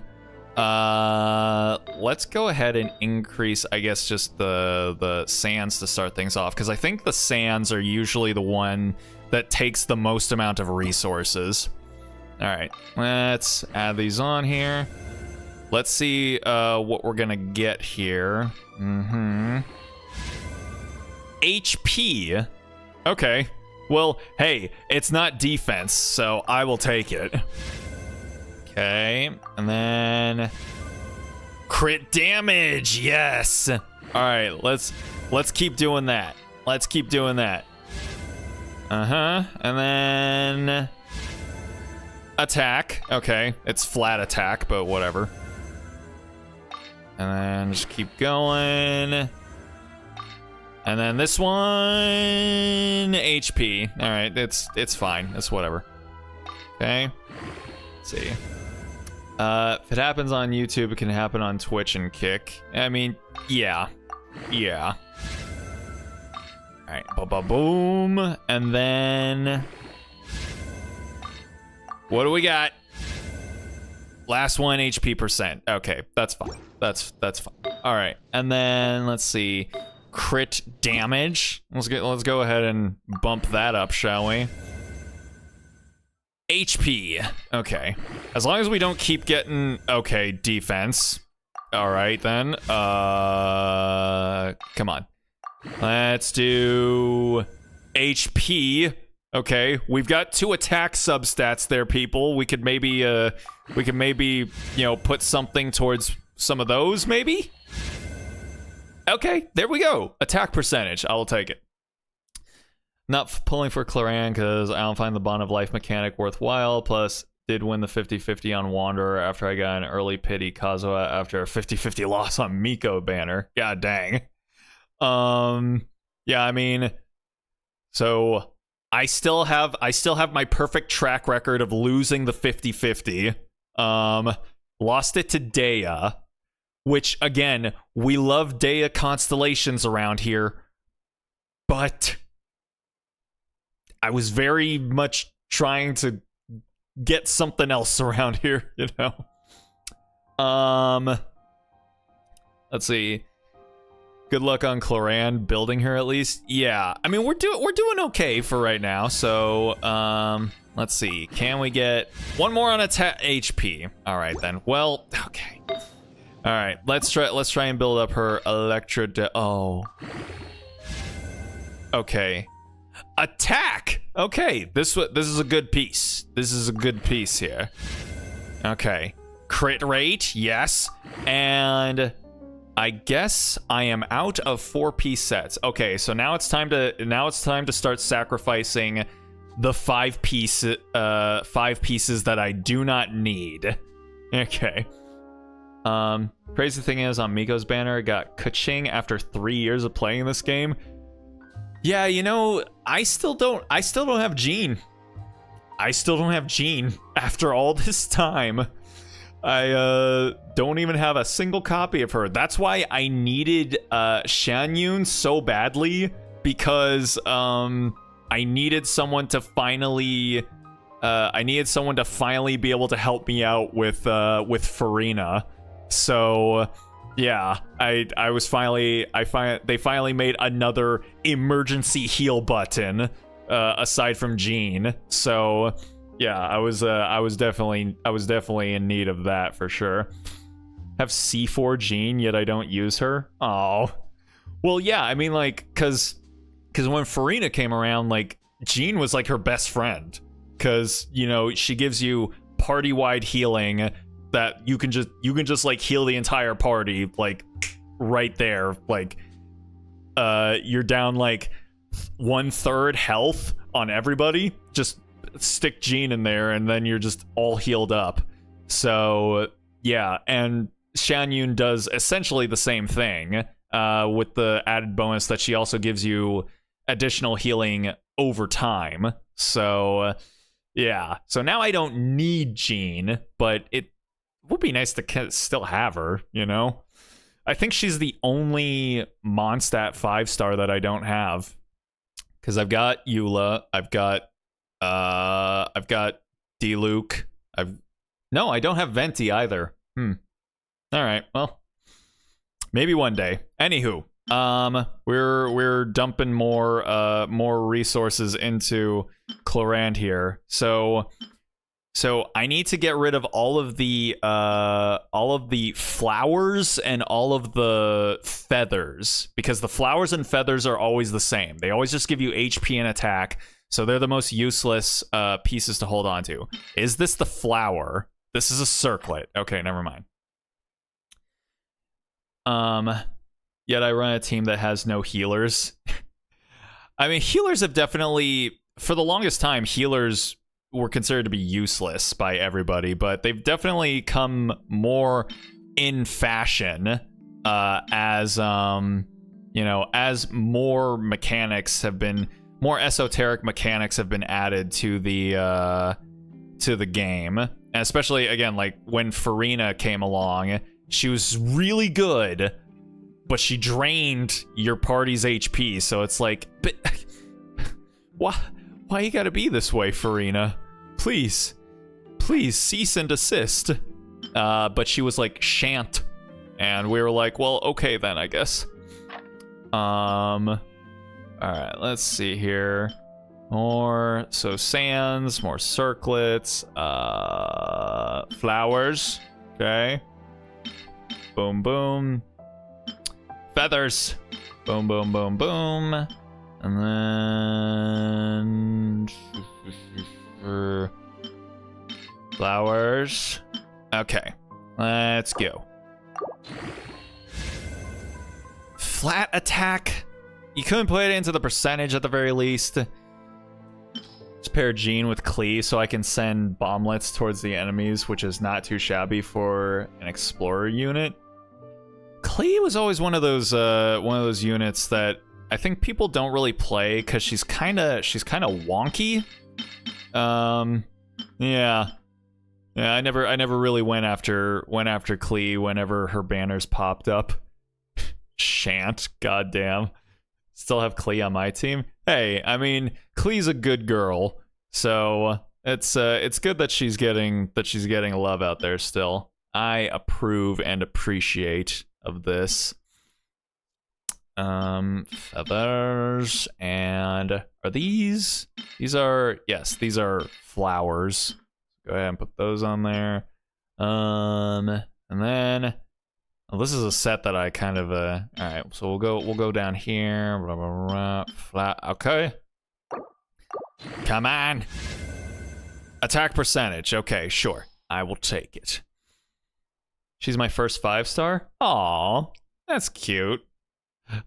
Let's go ahead and increase, I guess, just the sands to start things off, because I think the sands are usually the one that takes the most amount of resources. All right, let's add these on here. Let's see what we're gonna get here. HP. Okay. Well, hey, it's not defense, so I will take it. Okay, and then crit damage. Yes. All right, let's keep doing that. Let's keep doing that. And then attack. Okay, it's flat attack, but whatever. And then just keep going. And then this one, HP. All right, it's fine. It's whatever. Okay. Let's see. If it happens on YouTube, it can happen on Twitch and Kick. I mean, yeah. All right, boom, and then what do we got? Last one, HP percent. Okay, that's fine. That's fine. All right, and then let's see. Crit damage. Let's go ahead and bump that up, shall we? HP. Okay. As long as we don't keep getting okay, defense. All right then. Come on. Let's do HP. Okay, we've got 2 attack substats there, people. We could maybe you know, put something towards some of those, maybe? Okay, there we go. Attack percentage. I will take it. Not pulling for Clorinde because I don't find the Bond of Life mechanic worthwhile. Plus, did win the 50-50 on Wanderer after I got an early pity Kazuha after a 50-50 loss on Miko banner. God dang. Yeah, I mean, so I still have my perfect track record of losing the 50-50. Lost it to Dea. Which, again, we love Dea constellations around here, but I was very much trying to get something else around here, you know? Let's see. Good luck on Clorinde, building her at least. Yeah, I mean, we're doing okay for right now, so, let's see. Can we get one more on attack HP? All right, then. Well, okay. All right, let's try and build up her oh. Okay. Attack. Okay, this is a good piece. This is a good piece here. Okay. Crit rate, yes. And I guess I am out of 4-piece sets. Okay, so now it's time to start sacrificing the 5 pieces that I do not need. Okay. Crazy thing is, on Miko's banner, it got ka-ching after 3 years of playing this game. Yeah, you know, I still don't have Jean. I still don't have Jean after all this time. I don't even have a single copy of her. That's why I needed Shanyun so badly, because I needed someone to finally be able to help me out with Farina. So yeah, they finally made another emergency heal button aside from Jean. So yeah, I was definitely in need of that for sure. have C4 Jean, yet I don't use her. Oh. Well, yeah, I mean, like, because when Farina came around, like, Jean was, like, her best friend. Because, you know, she gives you party-wide healing that you can just, like, heal the entire party, like, right there. Like, you're down, like, 1/3 health on everybody. Just stick Jean in there, and then you're just all healed up. So, yeah, and Shan Yun does essentially the same thing, with the added bonus that she also gives you additional healing over time. So, yeah. So now I don't need Jean, but it would be nice to still have her, you know? I think she's the only Mondstadt 5-star that I don't have. Because I've got Eula, I've got Diluc, No, I don't have Venti either. Alright, well. Maybe one day. Anywho, we're dumping more resources into Clorinde here. So I need to get rid of all of the flowers and all of the feathers, because the flowers and feathers are always the same. They always just give you HP and attack, so they're the most useless pieces to hold on to. Is this the flower? This is a circlet. Okay, never mind. Yet I run a team that has no healers. I mean, healers have definitely, for the longest time, healers were considered to be useless by everybody, but they've definitely come more in fashion as you know, as more esoteric mechanics have been added to the game. And especially, again, like when Farina came along, she was really good, but she drained your party's HP, so it's like, but why you gotta be this way, Farina? Please cease and desist. But she was like, shan't. And we were like, well, okay then, I guess. Alright, let's see here. So sands, more circlets, flowers, okay. Boom, boom. Feathers. Boom, boom, boom, boom. And then flowers. Okay, let's go. Flat attack. You couldn't put it into the percentage at the very least. Let's pair Jean with Klee so I can send bomblets towards the enemies, which is not too shabby for an explorer unit. Klee was always one of those units that I think people don't really play because she's kind of wonky. Yeah, I never really went after Klee whenever her banners popped up. Shan't, goddamn. Still have Klee on my team. Hey, I mean, Klee's a good girl, so it's good that she's getting love out there still. I approve and appreciate of this. Feathers, and are these are, yes, these are flowers. Go ahead and put those on there. And then, well, this is a set that I kind of all right, so we'll go down here. Blah, blah, blah, flat. Okay, come on. Attack percentage. Okay, sure, I will take it. She's my first 5-star. Aw, that's cute.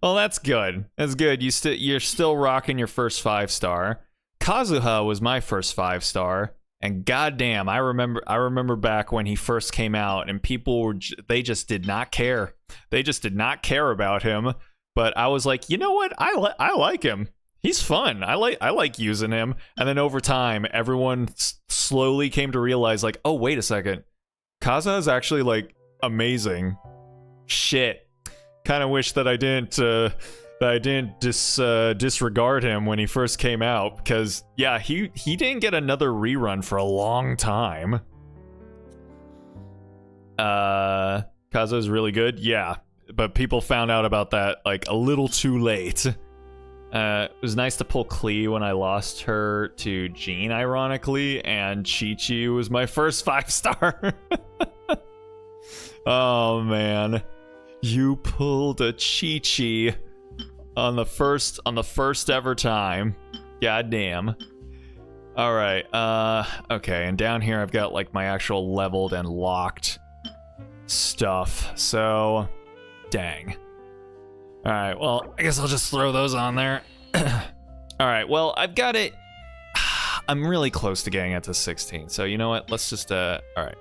Well, that's good. That's good. You're still rocking your first 5-star. Kazuha was my first 5-star, and goddamn, I remember back when he first came out, and people they just did not care. They just did not care about him. But I was like, you know what? I like him. He's fun. I like using him. And then over time, everyone slowly came to realize, like, oh, wait a second, Kazuha is actually like amazing. Shit. Kind of wish that I didn't disregard him when he first came out, because yeah, he didn't get another rerun for a long time. Kazuha's really good, yeah, but people found out about that like a little too late. It was nice to pull Klee when I lost her to Jean, ironically, and Chi-Chi was my first 5-star. Oh man, you pulled a Chi-Chi on the first ever time. Goddamn. All right. Okay, and down here I've got like my actual leveled and locked stuff. So, dang. All right. Well, I guess I'll just throw those on there. All right. Well, I've got it. I'm really close to getting it to 16. So you know what? Let's just all right.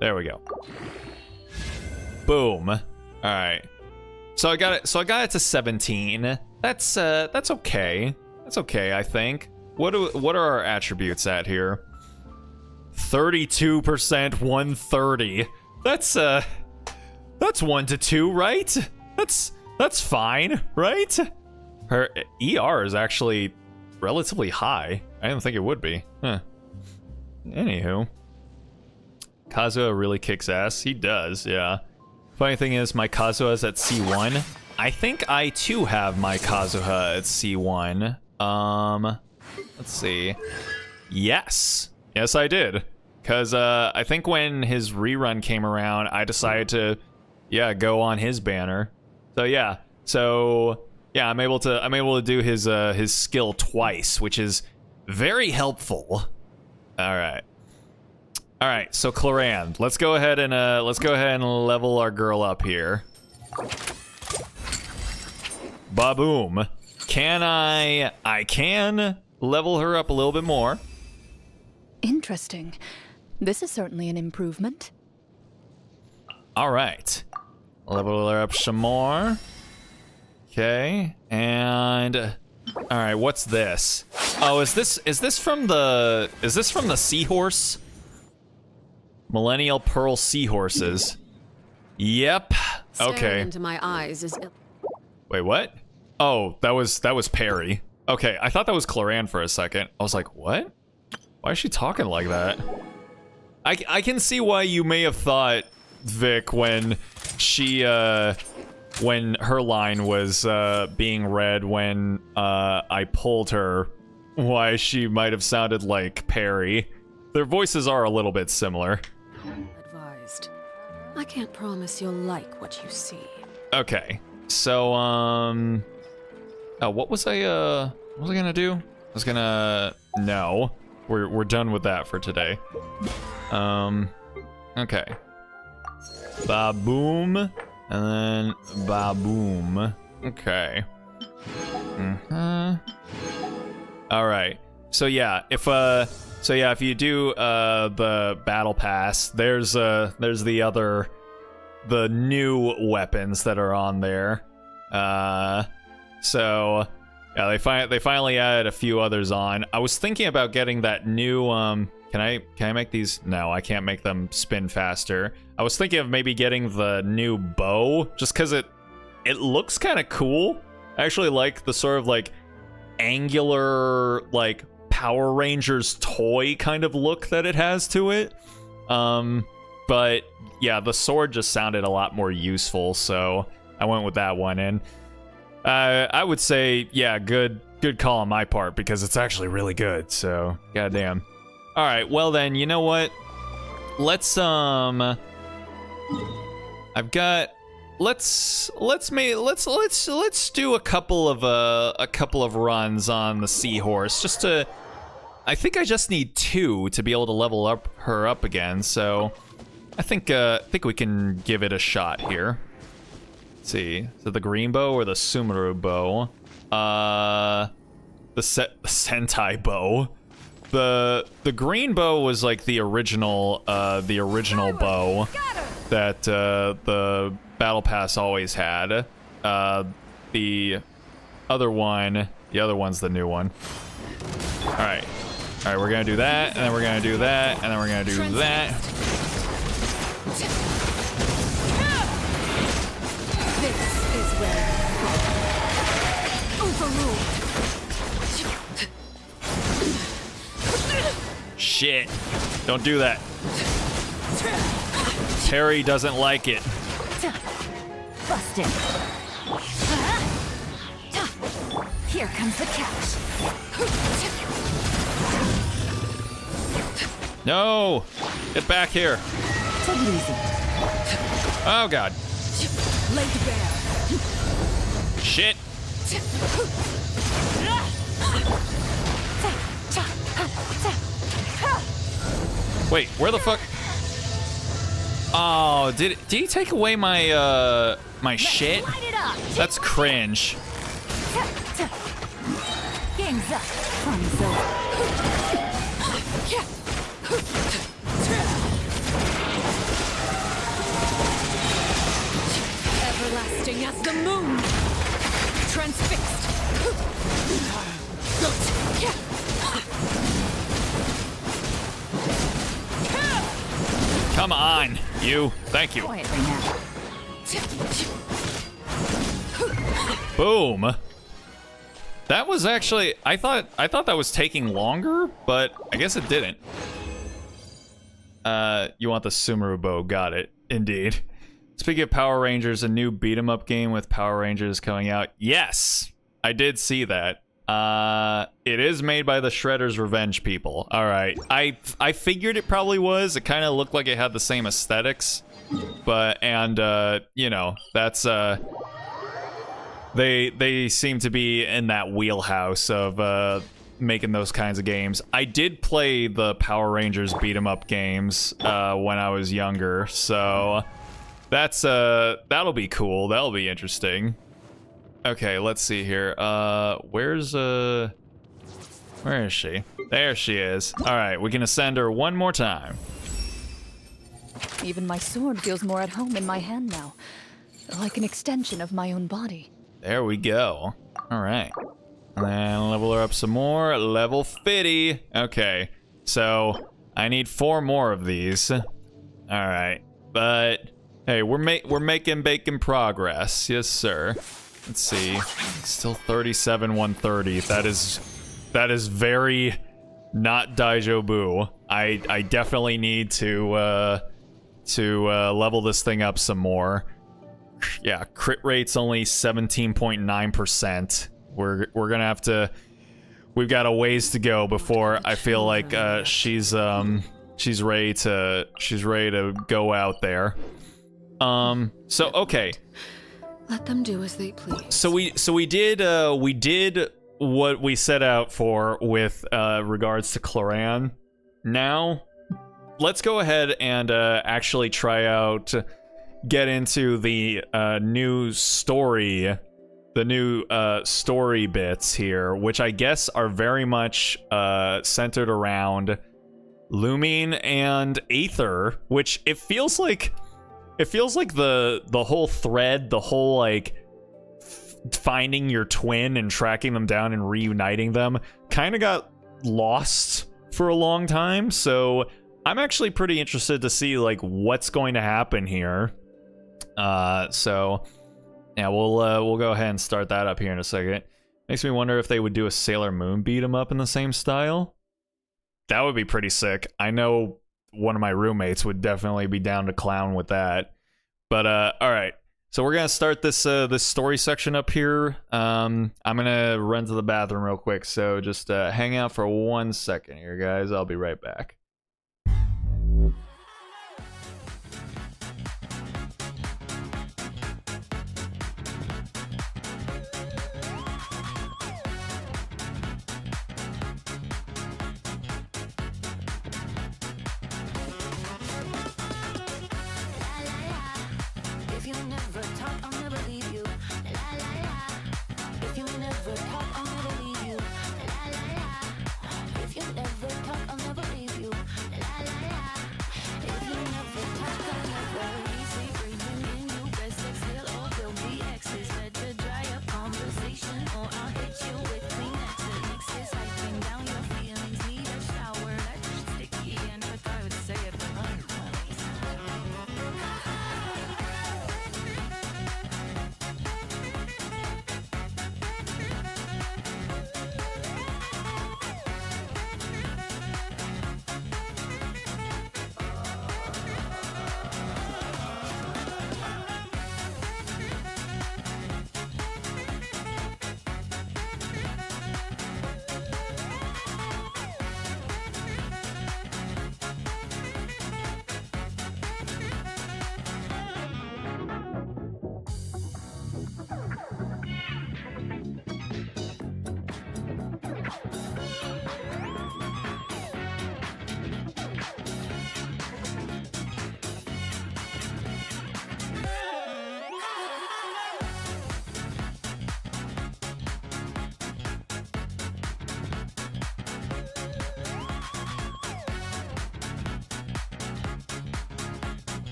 There we go. Boom. All right. So I got it. So I got it to 17. That's okay. That's okay, I think. What are our attributes at here? 32%, 130. That's 1 to 2, right? That's fine, right? Her ER is actually relatively high. I didn't think it would be. Huh. Anywho. Kazuha really kicks ass. He does, yeah. Funny thing is, my Kazuha's at C1. I think I too have my Kazuha at C1. Let's see. Yes. Yes, I did. Because I think when his rerun came around, I decided to, yeah, go on his banner. So yeah. So yeah, I'm able to do his skill twice, which is very helpful. All right. All right. So Clorinde, let's go ahead and level our girl up here. Ba-boom. Can I can level her up a little bit more. Interesting. This is certainly an improvement. All right. Level her up some more. Okay. And all right, what's this? Oh, is this from the seahorse? Millennial Pearl seahorses. Yep. Okay. Staring into my eyes is Wait, what? Oh, that was Perry. Okay, I thought that was Clorinde for a second. I was like, what? Why is she talking like that? I can see why you may have thought, Vic, when she when her line was being read when I pulled her, why she might have sounded like Perry. Their voices are a little bit similar. advised. I can't promise you'll like what you see. Okay. So oh, what was I gonna do? I was gonna no. We're done with that for today. Okay. Ba-boom. And then ba-boom. Okay. Alright. So yeah, if you do the battle pass, there's the new weapons that are on there. So yeah, they finally added a few others on. I was thinking about getting that new can I make these? No, I can't make them spin faster. I was thinking of maybe getting the new bow just cuz it looks kind of cool. I actually like the sort of like angular like Power Rangers toy kind of look that it has to it. But yeah, the sword just sounded a lot more useful, so I went with that one. And I would say, yeah, good call on my part because it's actually really good. So, goddamn. All right, well then, you know what? Let's do a couple of runs on the seahorse just to. I think I just need 2 to be able to level her up again. So, I think we can give it a shot here. Let's see, is it the green bow or the Sumeru bow? The Sentai bow. The green bow was like the original bow that the battle pass always had. The other one's the new one. All right, we're gonna do that, and then we're gonna do that, and then we're gonna do that. This is where overruled. Shit! Don't do that. Perry doesn't like it. Busted. Here comes the catch. No! Get back here. Take it easy. Oh god. Laid bare. Shit. Wait, where the fuck? Oh, did he take away my my shit? That's cringe. Game's up. Fun's everlasting as the moon. Transfixed. Come on, you. Thank you. Quietly now. Boom. That was actually, I thought that was taking longer, but I guess it didn't. You want the Sumeru bow? Got it. Indeed. Speaking of Power Rangers, a new beat 'em up game with Power Rangers coming out. Yes, I did see that. It is made by the Shredder's Revenge people. All right, I figured it probably was. It kind of looked like it had the same aesthetics, but you know, that's they seem to be in that wheelhouse of making those kinds of games. I did play the Power Rangers beat 'em up games when I was younger, so that's that'll be cool. That'll be interesting. Okay, let's see here. Where is she? There she is. All right, we can ascend her one more time. Even my sword feels more at home in my hand now, like an extension of my own body. There we go. All right. And then level her up some more. Level 50. Okay, so I need 4 more of these. All right, but hey, we're making bacon progress. Yes, sir. Let's see. Still 37, 130. That is very not Daijobu. I definitely need to level this thing up some more. Yeah, crit rate's only 17.9%. We're gonna have to. We've got a ways to go before I feel like she's ready to go out there. So okay. Let them do as they please. So we did what we set out for with regards to Clorinde. Now, let's go ahead and actually try out, get into the new story, story bits here, which I guess are very much centered around Lumine and Aether, which it feels like the whole thread, the whole like finding your twin and tracking them down and reuniting them kind of got lost for a long time. So I'm actually pretty interested to see like what's going to happen here. So yeah, we'll go ahead and start that up here in a second. Makes me wonder if they would do a Sailor Moon beat 'em up in the same style. That would be pretty sick. I know one of my roommates would definitely be down to clown with that. But all right, so we're gonna start this this story section up here. I'm gonna run to the bathroom real quick, so just hang out for 1 second here, guys. I'll be right back.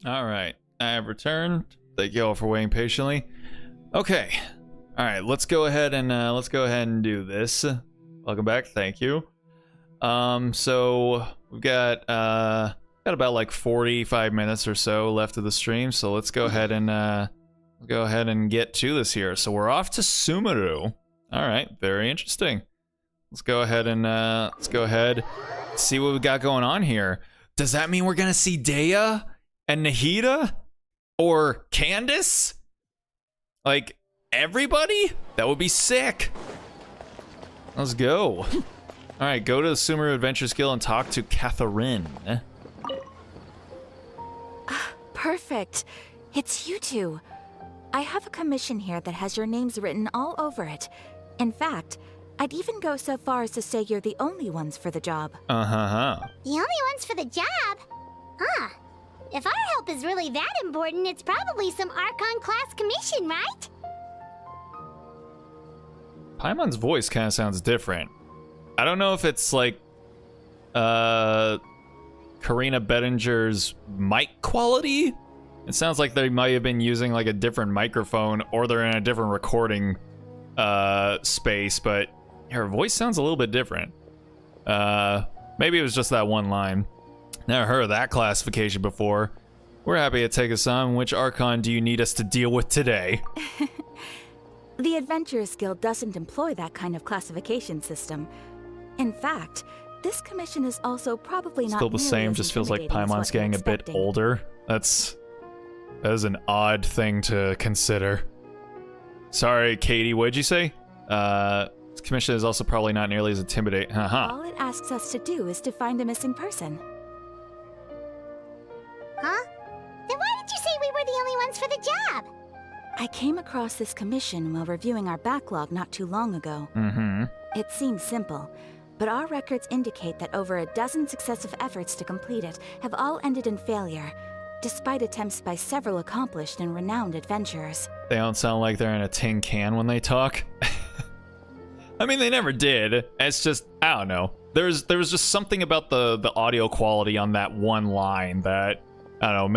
All right, I have returned. Thank you all for waiting patiently. Okay, all right, let's go ahead and do this. Welcome back. Thank you. So we've got about like 45 minutes or so left of the stream. So let's go ahead and get to this here. So we're off to Sumeru. All right, very interesting. Let's go ahead and see what we got going on here. Does that mean we're gonna see Dea and Nahida or Candace? Like everybody? That would be sick. Let's go. All right, go to the Sumeru Adventures Guild and talk to Catherine. Perfect. It's you two. I have a commission here that has your names written all over it. In fact, I'd even go so far as to say you're the only ones for the job. The only ones for the job? Huh. If our help is really that important, it's probably some Archon class commission, right? Paimon's voice kind of sounds different. I don't know if it's like Karina Bettinger's mic quality. It sounds like they might have been using like a different microphone, or they're in a different recording space, but her voice sounds a little bit different. Maybe it was just that one line. Never heard of that classification before. We're happy to take us on. Which Archon do you need us to deal with today? The Adventurers Guild doesn't employ that kind of classification system. In fact, this commission is also probably not still the nearly same, as just feels like intimidating as Paimon's what you're getting a bit expecting. older. That is an odd thing to consider. Sorry, Katie, what'd you say? This commission is also probably not nearly as intimidating. All it asks us to do is to find a missing person. Huh? Then why did you say we were the only ones for the job? I came across this commission while reviewing our backlog not too long ago. It seems simple, but our records indicate that over a dozen successive efforts to complete it have all ended in failure, despite attempts by several accomplished and renowned adventurers. They don't sound like they're in a tin can when they talk. I mean, they never did. It's just, I don't know. There was just something about the audio quality on that one line that, I don't know,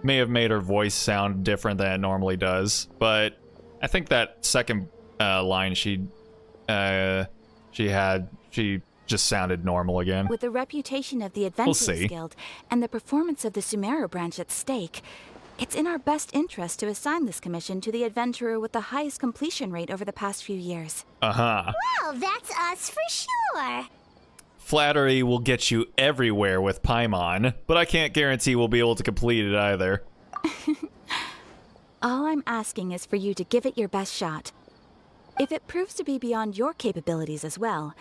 may have made her voice sound different than it normally does. But I think that second line she just sounded normal again. With the reputation of the Adventurers see. Guild and the performance of the Sumeru branch at stake, it's in our best interest to assign this commission to the adventurer with the highest completion rate over the past few years. Well, that's us for sure. Flattery will get you everywhere with Paimon, but I can't guarantee we'll be able to complete it either. All I'm asking is for you to give it your best shot. If it proves to be beyond your capabilities as well,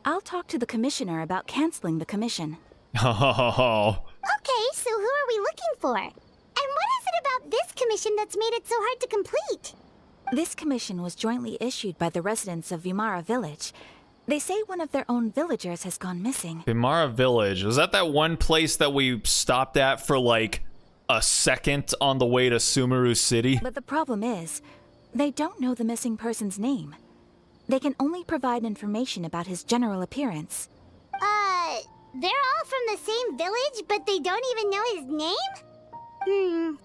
I'll talk to the commissioner about canceling the commission. Oh, Okay, so who are we looking for? And what is it about this commission that's made it so hard to complete? This commission was jointly issued by the residents of Vimara Village. They say one of their own villagers has gone missing. Vimara Village. Was that one place that we stopped at for like a second on the way to Sumeru City? But the problem is, they don't know the missing person's name. They can only provide information about his general appearance. They're all from the same village, but they don't even know his name?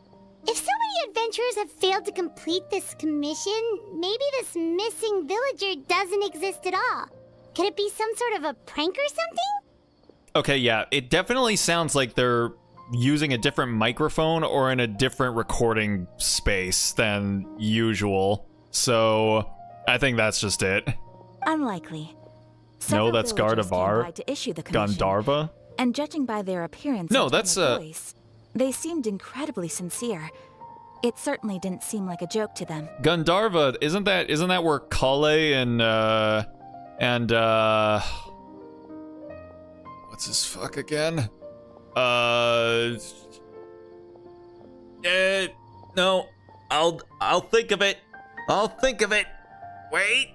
If so many adventurers have failed to complete this commission, maybe this missing villager doesn't exist at all. Could it be some sort of a prank or something? Okay, yeah, it definitely sounds like they're using a different microphone or in a different recording space than usual. So, I think that's just it. Unlikely. No, that's Villagers came Gardevoir. by to issue the commission, Gandharva? and judging by their appearance No, and tone that's, of voice, they seemed incredibly sincere. It certainly didn't seem like a joke to them. Gandharva, isn't that where Kale and what's his fuck again? No, I'll think of it. I'll think of it. Wait.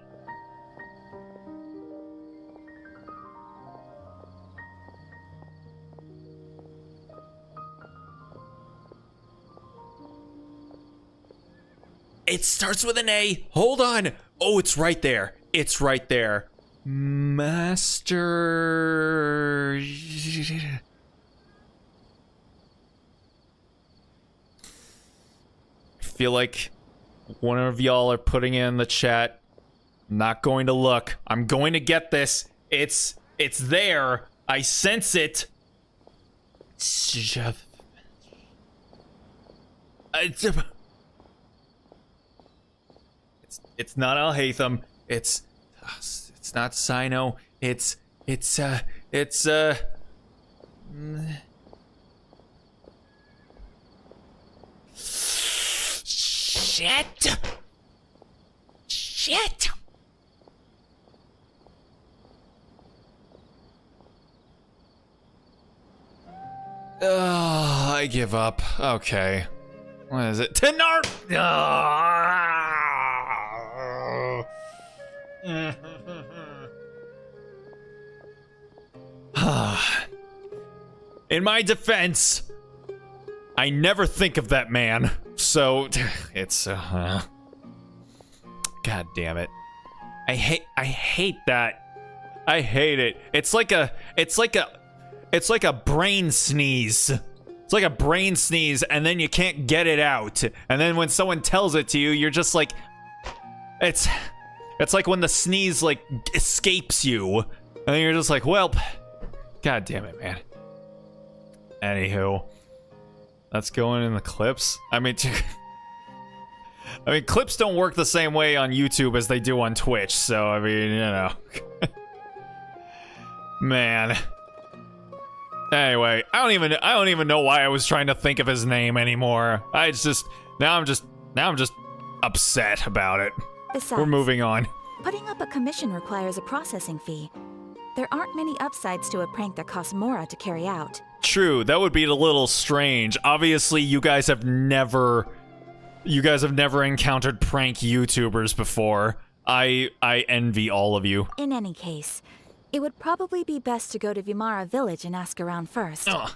It starts with an A. Hold on. Oh, it's right there. It's right there. Master... feel like one of y'all are putting it in the chat. I'm not going to look. I'm going to get this. It's there. I sense it. It's not Al-Haytham. It's not Sino. Shit. Oh, I give up. Okay. What is it? Tenar! In my defense, I never think of that man. So, it's, God damn it. I hate that. I hate it. It's like a brain sneeze. It's like a brain sneeze, and then you can't get it out. And then when someone tells it to you, you're just like, it's like when the sneeze like escapes you, and then you're just like, well, god damn it, man. Anywho, that's going in the clips. I mean, clips don't work the same way on YouTube as they do on Twitch. So I mean, you know, man. Anyway, I don't even know why I was trying to think of his name anymore. Now I'm just upset about it. Besides, we're moving on. Putting up a commission requires a processing fee. There aren't many upsides to a prank that costs Mora to carry out. True, that would be a little strange. Obviously, you guys have never encountered prank YouTubers before. I envy all of you. In any case, it would probably be best to go to Vimara Village and ask around first. Ugh.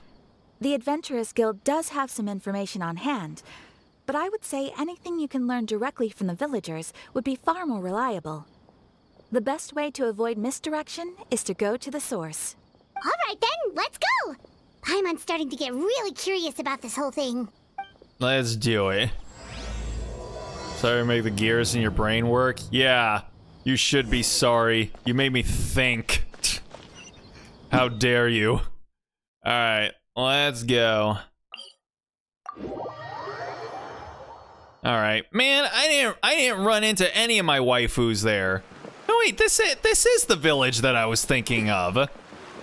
The Adventurers Guild does have some information on hand, but I would say anything you can learn directly from the villagers would be far more reliable. The best way to avoid misdirection is to go to the source. All right then, let's go! Paimon's starting to get really curious about this whole thing. Let's do it. Sorry to make the gears in your brain work? Yeah, you should be sorry. You made me think. How dare you? Alright, let's go. Alright. Man, I didn't run into any of my waifus there. No wait, this is the village that I was thinking of.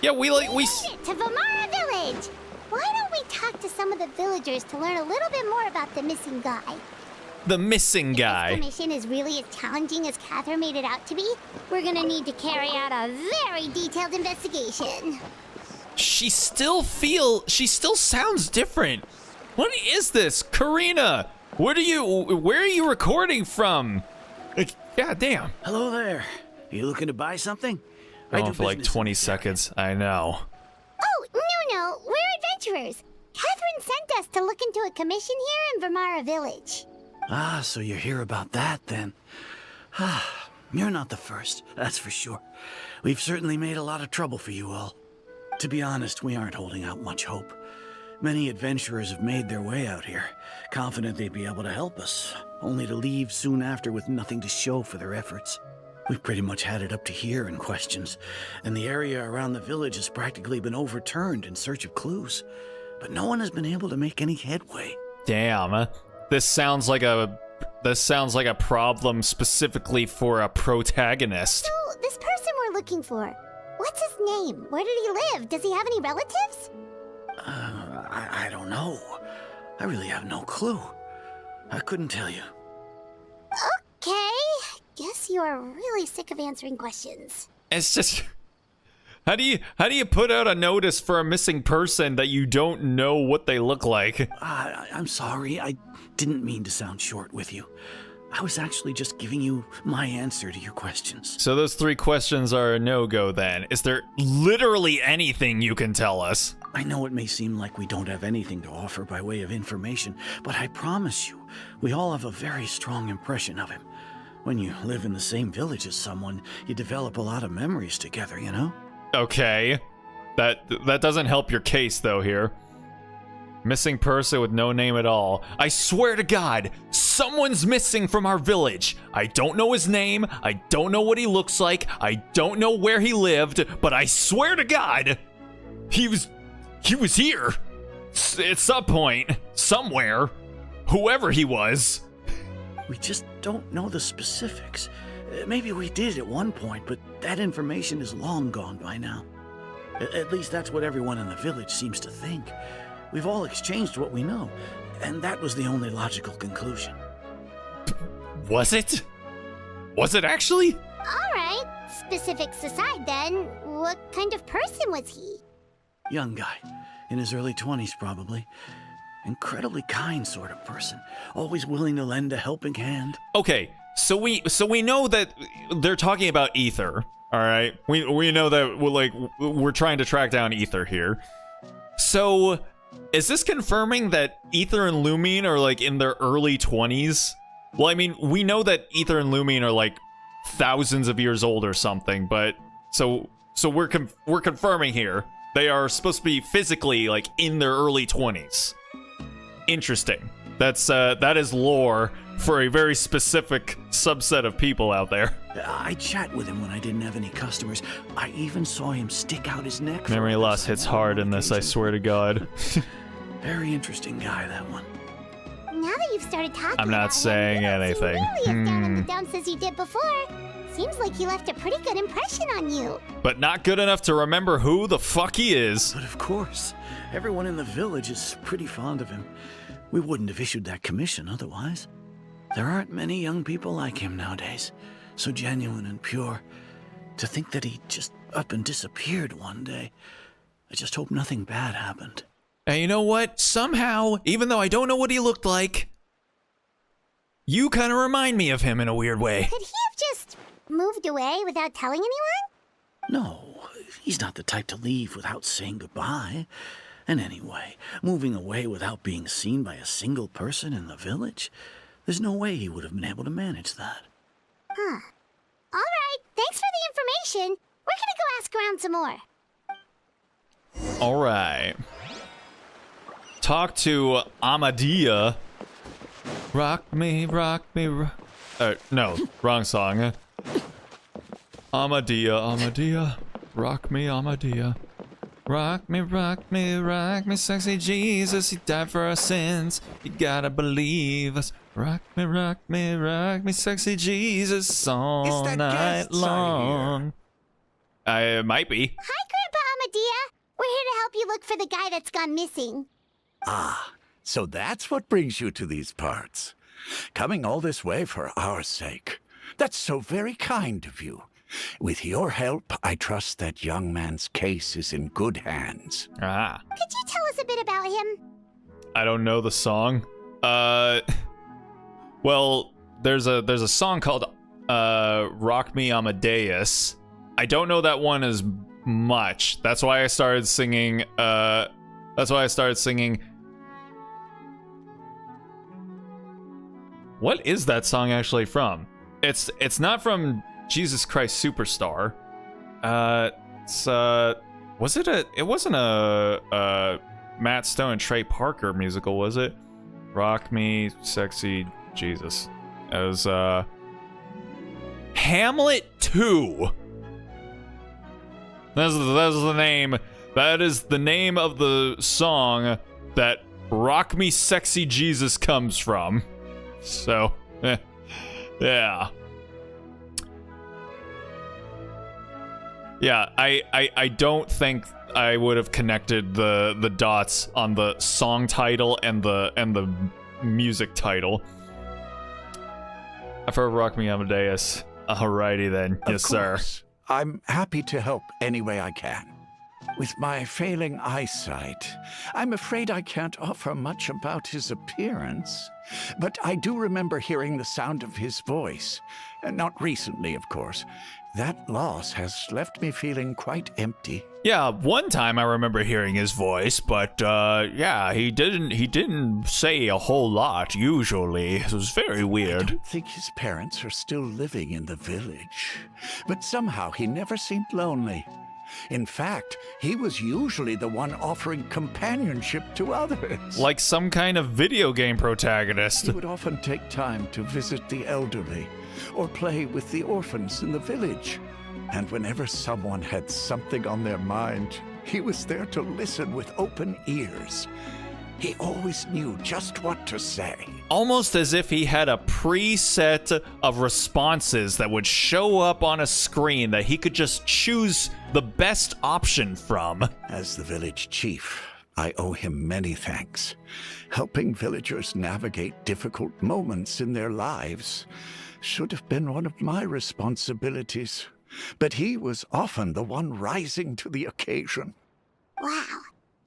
Yeah, we made it to Vimara Village! Why don't we talk to some of the villagers to learn a little bit more about the missing guy? The missing guy. If this mission is really as challenging as Catherine made it out to be, we're gonna need to carry out a very detailed investigation. She still sounds different. What is this? Karina, where are you recording from? Like, god damn. Hello there. You looking to buy something? Going for like 20 seconds. I know. Oh, no, we're adventurers. Catherine sent us to look into a commission here in Vimara Village. Ah, so you're here about that then. You're not the first, that's for sure. We've certainly made a lot of trouble for you all. To be honest, we aren't holding out much hope. Many adventurers have made their way out here, confident they'd be able to help us, only to leave soon after with nothing to show for their efforts. We've pretty much had it up to here in questions, and the area around the village has practically been overturned in search of clues. But no one has been able to make any headway. Damn. This sounds like a problem specifically for a protagonist. So, this person we're looking for, what's his name? Where did he live? Does he have any relatives? I don't know. I really have no clue. I couldn't tell you. Okay, guess you are really sick of answering questions. It's just, how do you put out a notice for a missing person that you don't know what they look like? I'm sorry. I didn't mean to sound short with you. I was actually just giving you my answer to your questions. So those 3 questions are a no-go then. Is there literally anything you can tell us? I know it may seem like we don't have anything to offer by way of information, but I promise you, we all have a very strong impression of him. When you live in the same village as someone, you develop a lot of memories together, you know? Okay. That doesn't help your case though here. Missing person with no name at all. I swear to God, someone's missing from our village. I don't know his name. I don't know what he looks like. I don't know where he lived, but I swear to God, he was here at some point, somewhere, whoever he was. We just don't know the specifics. Maybe we did at one point, but that information is long gone by now. At least that's what everyone in the village seems to think. We've all exchanged what we know, and that was the only logical conclusion. Was it? Was it actually? Alright, specifics aside then, what kind of person was he? Young guy, in his early 20s probably. Incredibly kind sort of person, always willing to lend a helping hand. Okay, so we know that they're talking about Ether. All right, we know that we're trying to track down Ether here. So, is this confirming that Ether and Lumine are like in their early 20s? Well, I mean, we know that Ether and Lumine are like thousands of years old or something, but so we're confirming here they are supposed to be physically like in their early 20s. Interesting. That is lore for a very specific subset of people out there. I chat with him when I didn't have any customers. I even saw him stick out his neck. Memory loss hits hard in this, I swear to God. Very interesting guy, that one. Now that you've started talking I'm not about saying him, you don't anything. seem nearly as down in the dumps as you did before. Seems like he left a pretty good impression on you. But not good enough to remember who the fuck he is. But of course, everyone in the village is pretty fond of him. We wouldn't have issued that commission otherwise. There aren't many young people like him nowadays, so genuine and pure. To think that he just up and disappeared one day. I just hope nothing bad happened. And you know what? Somehow, even though I don't know what he looked like, you kind of remind me of him in a weird way. Could he have just moved away without telling anyone? No, he's not the type to leave without saying goodbye. And anyway, moving away without being seen by a single person in the village, there's no way he would have been able to manage that. Huh. Alright, thanks for the information. We're gonna go ask around some more. Alright. Talk to Amadia. Rock me, no, wrong song. Amadia. Rock me, Amadia. Rock me, sexy Jesus. He died for our sins. You gotta believe us. Rock me, sexy Jesus all night long. It might be. Hi, Grandpa Amadia. We're here to help you look for the guy that's gone missing. Ah, so that's what brings you to these parts. Coming all this way for our sake. That's so very kind of you. With your help, I trust that young man's case is in good hands. Ah. Could you tell us a bit about him? I don't know the song. Well, there's a song called Rock Me Amadeus. I don't know that one as much. That's why I started singing What is that song actually from? It's not from Jesus Christ Superstar. It wasn't a Matt Stone and Trey Parker musical, was it? Rock Me, Sexy Jesus. It was Hamlet 2. That's the name. That is the name of the song that Rock Me Sexy Jesus comes from. So, yeah. Yeah, I don't think I would have connected the dots on the song title and the music title. I've heard Rock Me Amadeus. Alrighty then. Yes, sir. I'm happy to help any way I can. With my failing eyesight, I'm afraid I can't offer much about his appearance. But I do remember hearing the sound of his voice. Not recently, of course. That loss has left me feeling quite empty. Yeah, one time I remember hearing his voice, but yeah, he didn't say a whole lot usually. It was very weird. I don't think his parents are still living in the village, but somehow he never seemed lonely. In fact, he was usually the one offering companionship to others. Like some kind of video game protagonist. He would often take time to visit the elderly or play with the orphans in the village. And whenever someone had something on their mind, he was there to listen with open ears. He always knew just what to say. Almost as if he had a preset of responses that would show up on a screen that he could just choose the best option from. As the village chief, I owe him many thanks. Helping villagers navigate difficult moments in their lives should have been one of my responsibilities. But he was often the one rising to the occasion. Wow.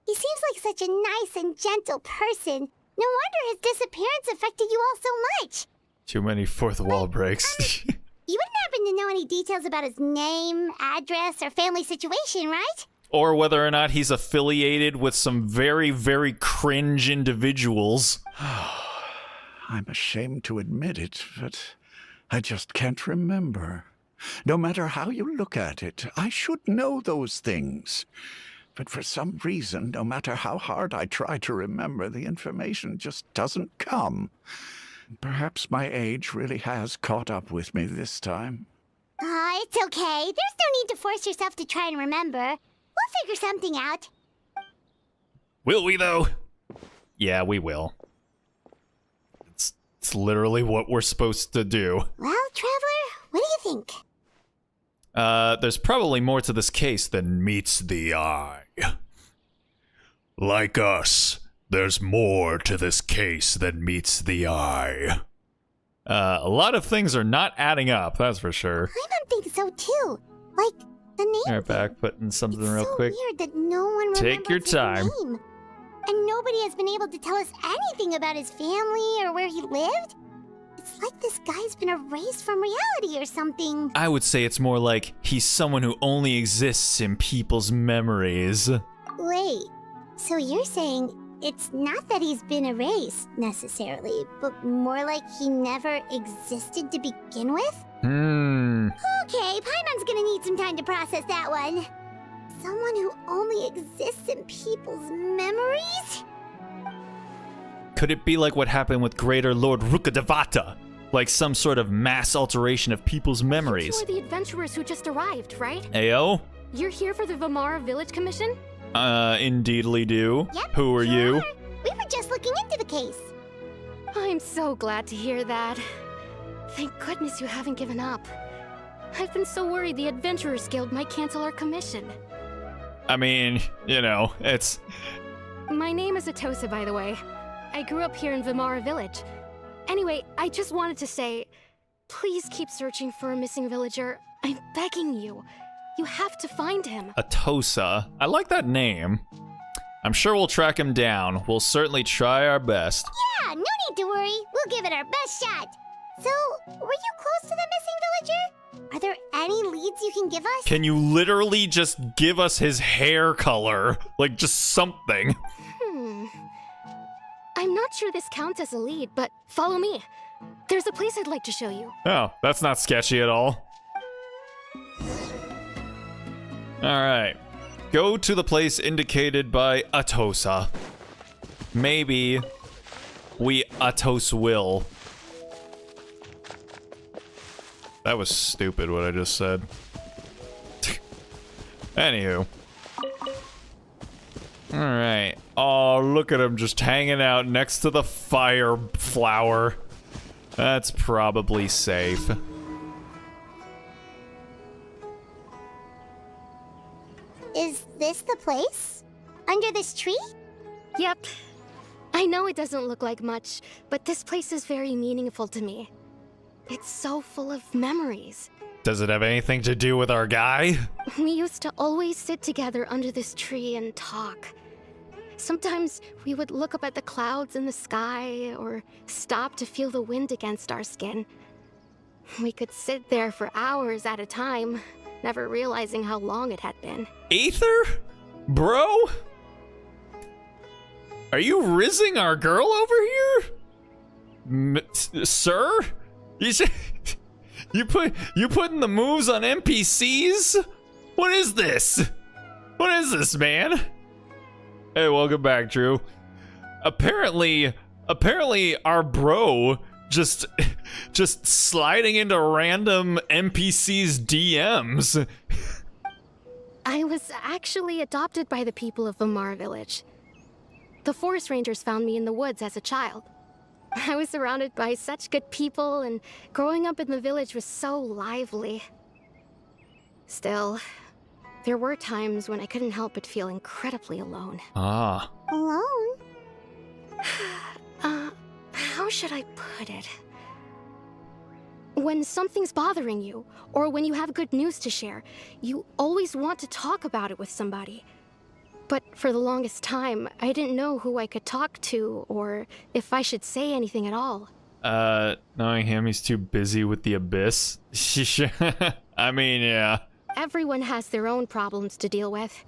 He seems like such a nice and gentle person. No wonder his disappearance affected you all so much. Too many fourth wall breaks. You wouldn't happen to know any details about his name, address, or family situation, right? Or whether or not he's affiliated with some very, very cringe individuals. I'm ashamed to admit it, but I just can't remember. No matter how you look at it, I should know those things. But for some reason, no matter how hard I try to remember, the information just doesn't come. Perhaps my age really has caught up with me this time. It's okay. There's no need to force yourself to try and remember. We'll figure something out. Will we, though? Yeah, we will. It's literally what we're supposed to do. Well, Traveler, what do you think? There's probably more to this case than meets the eye. Like us, there's more to this case than meets the eye. A lot of things are not adding up, that's for sure. I don't think so, too. Like, the name. All right, back, putting something it's real so quick. Weird that no one remembers Take your his time. name. And nobody has been able to tell us anything about his family or where he lived. It's like this guy's been erased from reality or something. I would say it's more like he's someone who only exists in people's memories. Wait, so you're saying it's not that he's been erased, necessarily, but more like he never existed to begin with? Okay, Paimon's gonna need some time to process that one. Someone who only exists in people's memories? Could it be like what happened with Greater Lord Rukkhadevata? Like some sort of mass alteration of people's memories? You are the adventurers who just arrived, right? Ayo? You're here for the Vamara Village Commission? Indeedly do. Yep, Who are you? sure. We were just looking into the case. I'm so glad to hear that. Thank goodness you haven't given up. I've been so worried the Adventurers Guild might cancel our commission. I mean, you know, it's... My name is Atosa, by the way. I grew up here in Vamara Village. Anyway, I just wanted to say, please keep searching for a missing villager. I'm begging you. You have to find him. Atosa. I like that name. I'm sure we'll track him down. We'll certainly try our best. Yeah, no need to worry. We'll give it our best shot. So, were you close to the missing villager? Are there any leads you can give us? Can you literally just give us his hair color? Like, just something. I'm not sure this counts as a lead, but follow me. There's a place I'd like to show you. Oh, that's not sketchy at all. Alright. Go to the place indicated by Atosa. Maybe we Atos will. That was stupid what I just said. Anywho. Alright. Oh, look at him just hanging out next to the fire flower. That's probably safe. Is this the place? Under this tree? Yep. I know it doesn't look like much, but this place is very meaningful to me. It's so full of memories. Does it have anything to do with our guy? We used to always sit together under this tree and talk. Sometimes we would look up at the clouds in the sky or stop to feel the wind against our skin. We could sit there for hours at a time, never realizing how long it had been. Aether? Bro? Are you rizzing our girl over here? Sir? You putting the moves on NPCs? What is this? What is this, man? Hey, welcome back, Drew. Apparently our bro just sliding into random NPCs' DMs. I was actually adopted by the people of Vamar Village. The forest rangers found me in the woods as a child. I was surrounded by such good people, and growing up in the village was so lively. Still, there were times when I couldn't help but feel incredibly alone. Ah. Alone? How should I put it? When something's bothering you, or when you have good news to share, you always want to talk about it with somebody. But for the longest time, I didn't know who I could talk to, or if I should say anything at all. Knowing him, he's too busy with the abyss. I mean, yeah. Everyone has their own problems to deal with.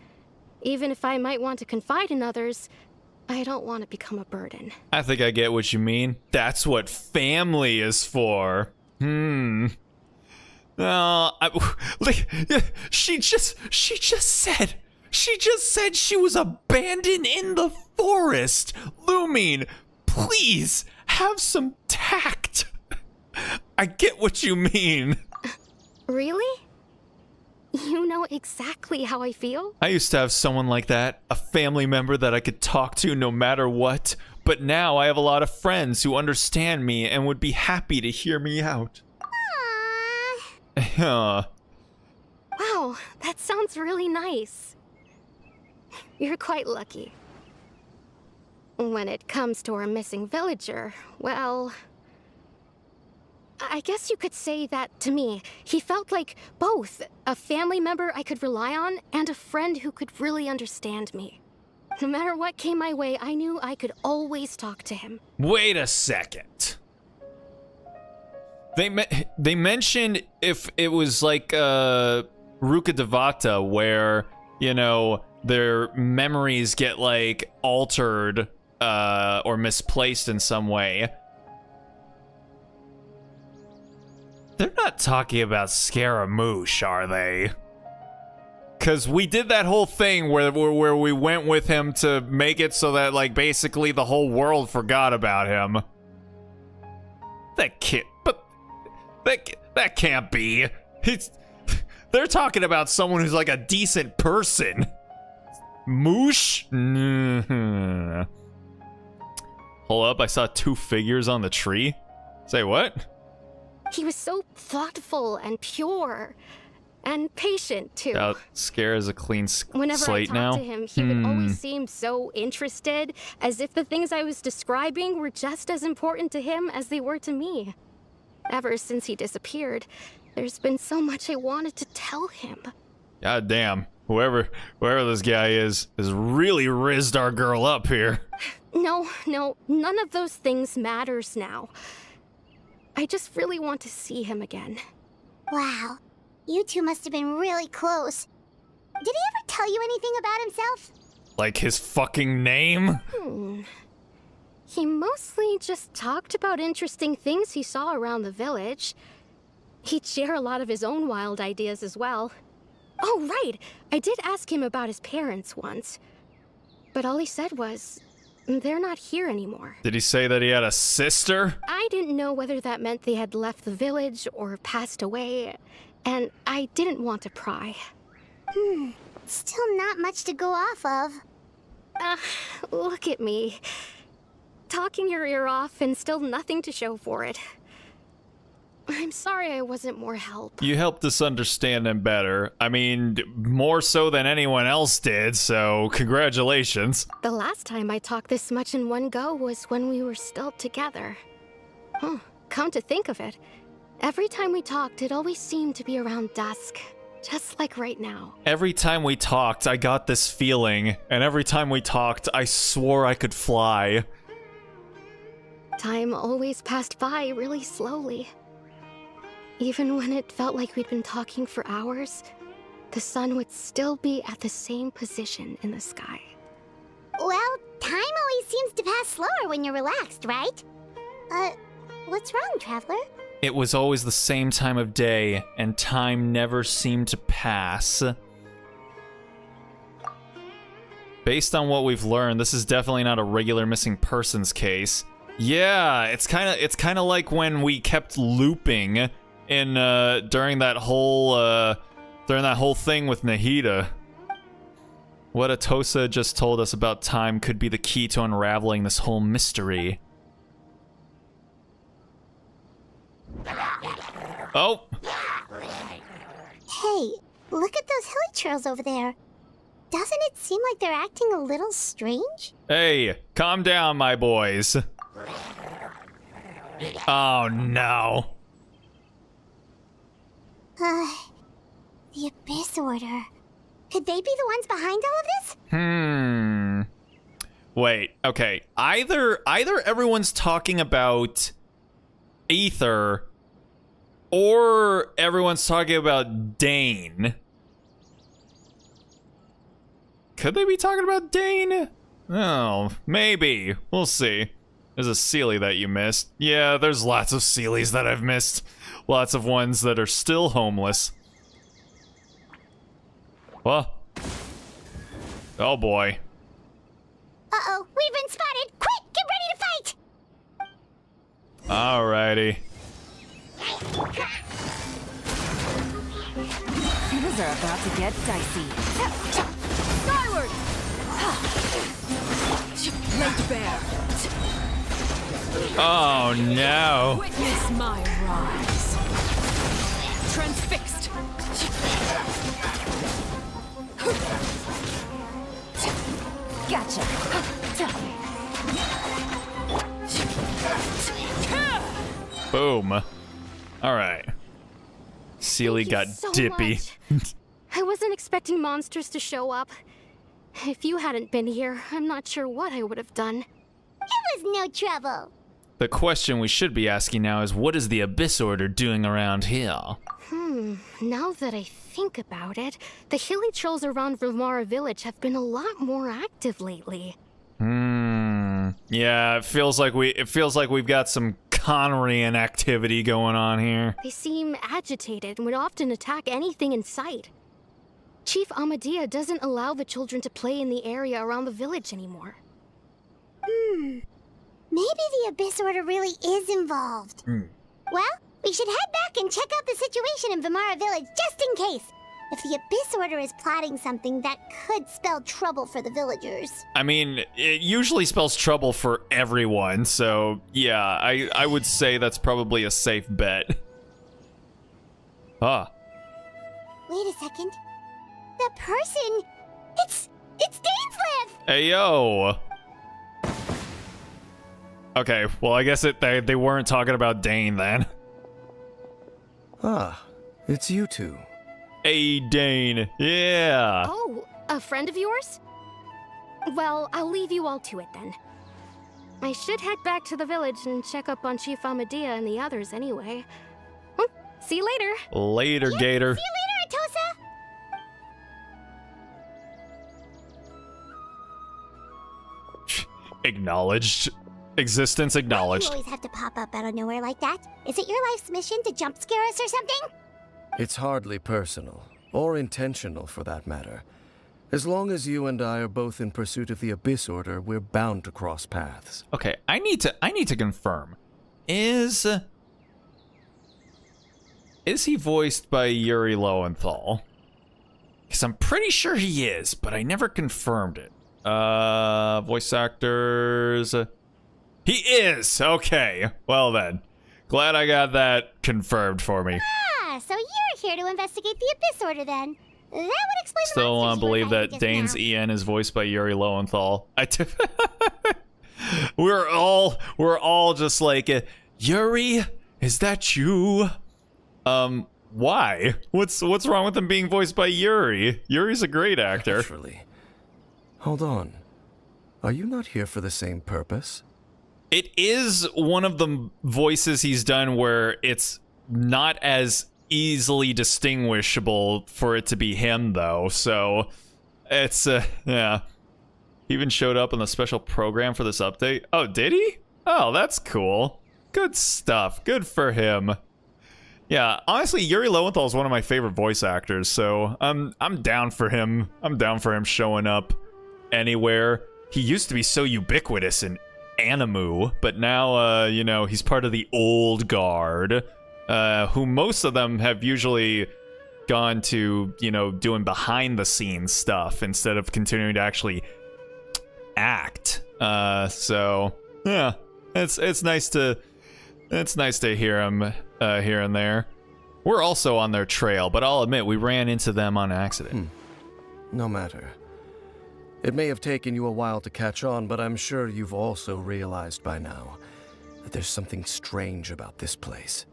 Even if I might want to confide in others, I don't want to become a burden. I think I get what you mean. That's what family is for. No, she just said she was abandoned in the forest. Lumine, please have some tact. I get what you mean. Really? You know exactly how I feel? I used to have someone like that, a family member that I could talk to no matter what. But now I have a lot of friends who understand me and would be happy to hear me out. Aww. Wow, that sounds really nice. You're quite lucky. When it comes to our missing villager, well, I guess you could say that to me. He felt like both a family member I could rely on and a friend who could really understand me. No matter what came my way, I knew I could always talk to him. Wait a second. They mentioned if it was like Ruka Devata, where, you know, their memories get like altered or misplaced in some way. They're not talking about Scaramouche, are they? Because we did that whole thing where we went with him to make it so that, like, basically the whole world forgot about him. That can't... But... That can't be. They're talking about someone who's, like, a decent person. Moosh? Hold up, I saw 2 figures on the tree. Say what? He was so thoughtful and pure. And patient, too. That Scare is a clean Whenever slate I now. talked to him, he would always seem so interested, as if the things I was describing were just as important to him as they were to me. Ever since he disappeared, there's been so much I wanted to tell him. God damn. Whoever this guy is really rizzed our girl up here. No, none of those things matters now. I just really want to see him again. Wow. You two must have been really close. Did he ever tell you anything about himself? Like his fucking name? He mostly just talked about interesting things he saw around the village. He'd share a lot of his own wild ideas as well. Oh, right! I did ask him about his parents once. But all he said was, they're not here anymore. Did he say that he had a sister? I didn't know whether that meant they had left the village or passed away, and I didn't want to pry. Still not much to go off of. Look at me. Talking your ear off and still nothing to show for it. I'm sorry I wasn't more help. You helped us understand him better. I mean, more so than anyone else did, so congratulations. The last time I talked this much in one go was when we were still together. Come to think of it, every time we talked, it always seemed to be around dusk. Just like right now. Every time we talked, I got this feeling, and every time we talked, I swore I could fly. Time always passed by really slowly. Even when it felt like we'd been talking for hours, the sun would still be at the same position in the sky. Well, time always seems to pass slower when you're relaxed, right? What's wrong, Traveler? It was always the same time of day, and time never seemed to pass. Based on what we've learned, this is definitely not a regular missing persons case. Yeah, it's kind of like when we kept looping in during that whole thing with Nahida. What Atosa just told us about time could be the key to unraveling this whole mystery. Oh! Hey, look at those hilly trails over there. Doesn't it seem like they're acting a little strange? Hey, calm down, my boys. Oh no. The Abyss Order. Could they be the ones behind all of this? Wait, okay. Either everyone's talking about Aether, or everyone's talking about Dane. Could they be talking about Dane? Oh, maybe. We'll see. There's a Sealy that you missed. Yeah, there's lots of Sealys that I've missed. Lots of ones that are still homeless. What? Oh boy. Uh-oh, we've been spotted! Quick, get ready to fight! Alrighty. Things are about to get dicey. Skyward! Laid bare. Oh no. Witness my rise. Transfixed. Gotcha. Boom. Alright. Sealy Thank you got so dippy. much. I wasn't expecting monsters to show up. If you hadn't been here, I'm not sure what I would have done. It was no trouble. The question we should be asking now is, what is the Abyss Order doing around here? Now that I think about it, the hilly trolls around Vilmara Village have been a lot more active lately. Yeah, it feels like we've got some Conrian activity going on here. They seem agitated and would often attack anything in sight. Chief Amadea doesn't allow the children to play in the area around the village anymore. Maybe the Abyss Order really is involved. Well, we should head back and check out the situation in Vimara Village just in case. If the Abyss Order is plotting something that could spell trouble for the villagers. I mean, it usually spells trouble for everyone, so yeah, I would say that's probably a safe bet. Ah. Wait a second. The person... It's Dainslev! Hey, yo! Okay, well, I guess they weren't talking about Dane then. Ah, it's you two. Hey, Dane. Yeah. Oh, a friend of yours? Well, I'll leave you all to it then. I should head back to the village and check up on Chief Amadea and the others anyway. See you later. Later, Gator. See you later, Atosa! Acknowledged. Existence acknowledged. You always have to pop up out of nowhere like that. Is it your life's mission to jump scare us or something? It's hardly personal, or intentional for that matter. As long as you and I are both in pursuit of the Abyss Order, we're bound to cross paths. Okay, I need to confirm. Is he voiced by Yuri Lowenthal? Because I'm pretty sure he is, but I never confirmed it. Voice actors. He is! Okay, well then. Glad I got that confirmed for me. Ah, so you're here to investigate the Abyss Order then. That would explain Still the want to monsters you were believe fighting that just Dane's now. EN is voiced by Yuri Lowenthal. We're all just like, Yuri, is that you? Why? What's wrong with him being voiced by Yuri? Yuri's a great actor. Naturally. Hold on. Are you not here for the same purpose? It is one of the voices he's done where it's not as easily distinguishable for it to be him, though. So it's yeah. He even showed up in the special program for this update. Oh, did he? Oh, that's cool. Good stuff. Good for him. Yeah, honestly, Yuri Lowenthal is one of my favorite voice actors, so I'm down for him. I'm down for him showing up. anywhere. He used to be so ubiquitous in Animu, but now, you know, he's part of the old guard, who most of them have usually gone to, you know, doing behind the scenes stuff instead of continuing to actually act. So yeah, it's nice to hear him here and there. We're also on their trail, but I'll admit we ran into them on accident. No matter. It may have taken you a while to catch on, but I'm sure you've also realized by now that there's something strange about this place.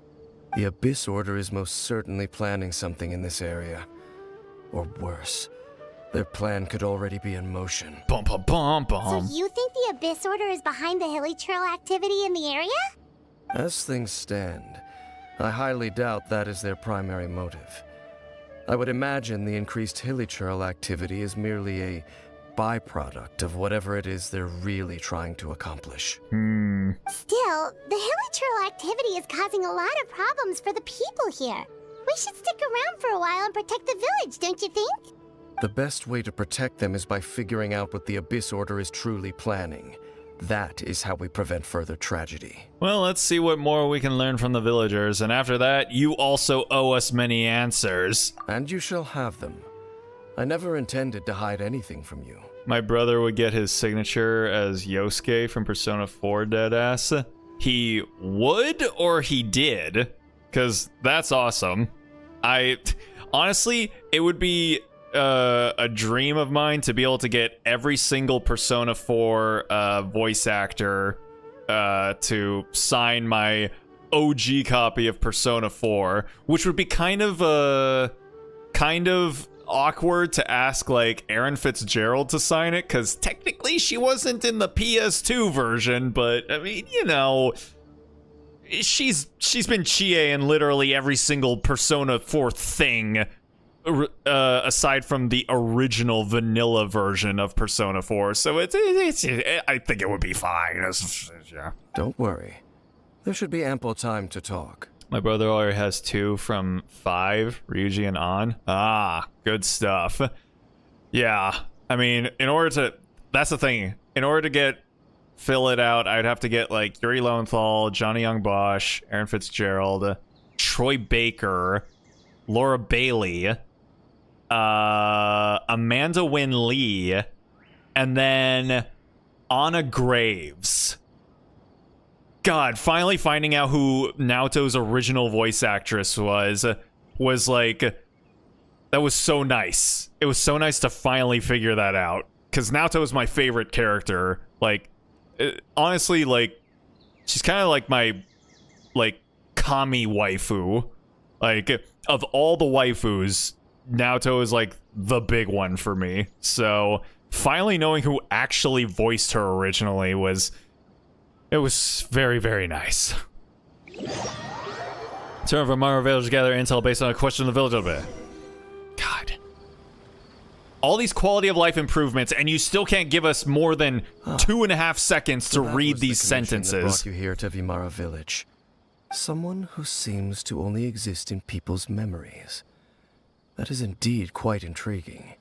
The Abyss Order is most certainly planning something in this area. Or worse, their plan could already be in motion. Bum, bum, bum, So bum. you think the Abyss Order is behind the hilly trail activity in the area? As things stand, I highly doubt that is their primary motive. I would imagine the increased hilichurl activity is merely a byproduct of whatever it is they're really trying to accomplish. Still, the hilly trail activity is causing a lot of problems for the people here. We should stick around for a while and protect the village, don't you think? The best way to protect them is by figuring out what the Abyss Order is truly planning. That is how we prevent further tragedy. Well, let's see what more we can learn from the villagers, and after that, you also owe us many answers. And you shall have them. I never intended to hide anything from you. My brother would get his signature as Yosuke from Persona 4 deadass. He would, or he did, because that's awesome. Honestly, it would be a dream of mine to be able to get every single Persona 4 voice actor to sign my OG copy of Persona 4, which would be kind of awkward to ask like Erin Fitzgerald to sign it, because technically she wasn't in the PS2 version, but I mean, you know, she's been Chie in literally every single Persona 4 thing aside from the original vanilla version of Persona 4, so it's I think it would be fine. Yeah. Don't worry. There should be ample time to talk. My brother already has 2 from 5, Ryuji and An. Ah, good stuff. Yeah, I mean, that's the thing. In order to fill it out, I'd have to get like Yuri Lowenthal, Johnny Young Bosch, Erin Fitzgerald, Troy Baker, Laura Bailey, Amanda Wynn Lee, and then Anna Graves. God, finally finding out who Naoto's original voice actress was like, that was so nice. It was so nice to finally figure that out, because Naoto is my favorite character. Like, honestly, like, she's kind of like my, like, kami waifu. Like, of all the waifus, Naoto is like the big one for me. So finally knowing who actually voiced her originally was very, very nice. Turn over Mario Village to gather intel based on a question of the village a bit. God. All these quality of life improvements, and you still can't give us more than 2.5 seconds to read these sentences. That brought you here to Vimara Village. Someone who seems to only exist in people's memories. That is indeed quite intriguing.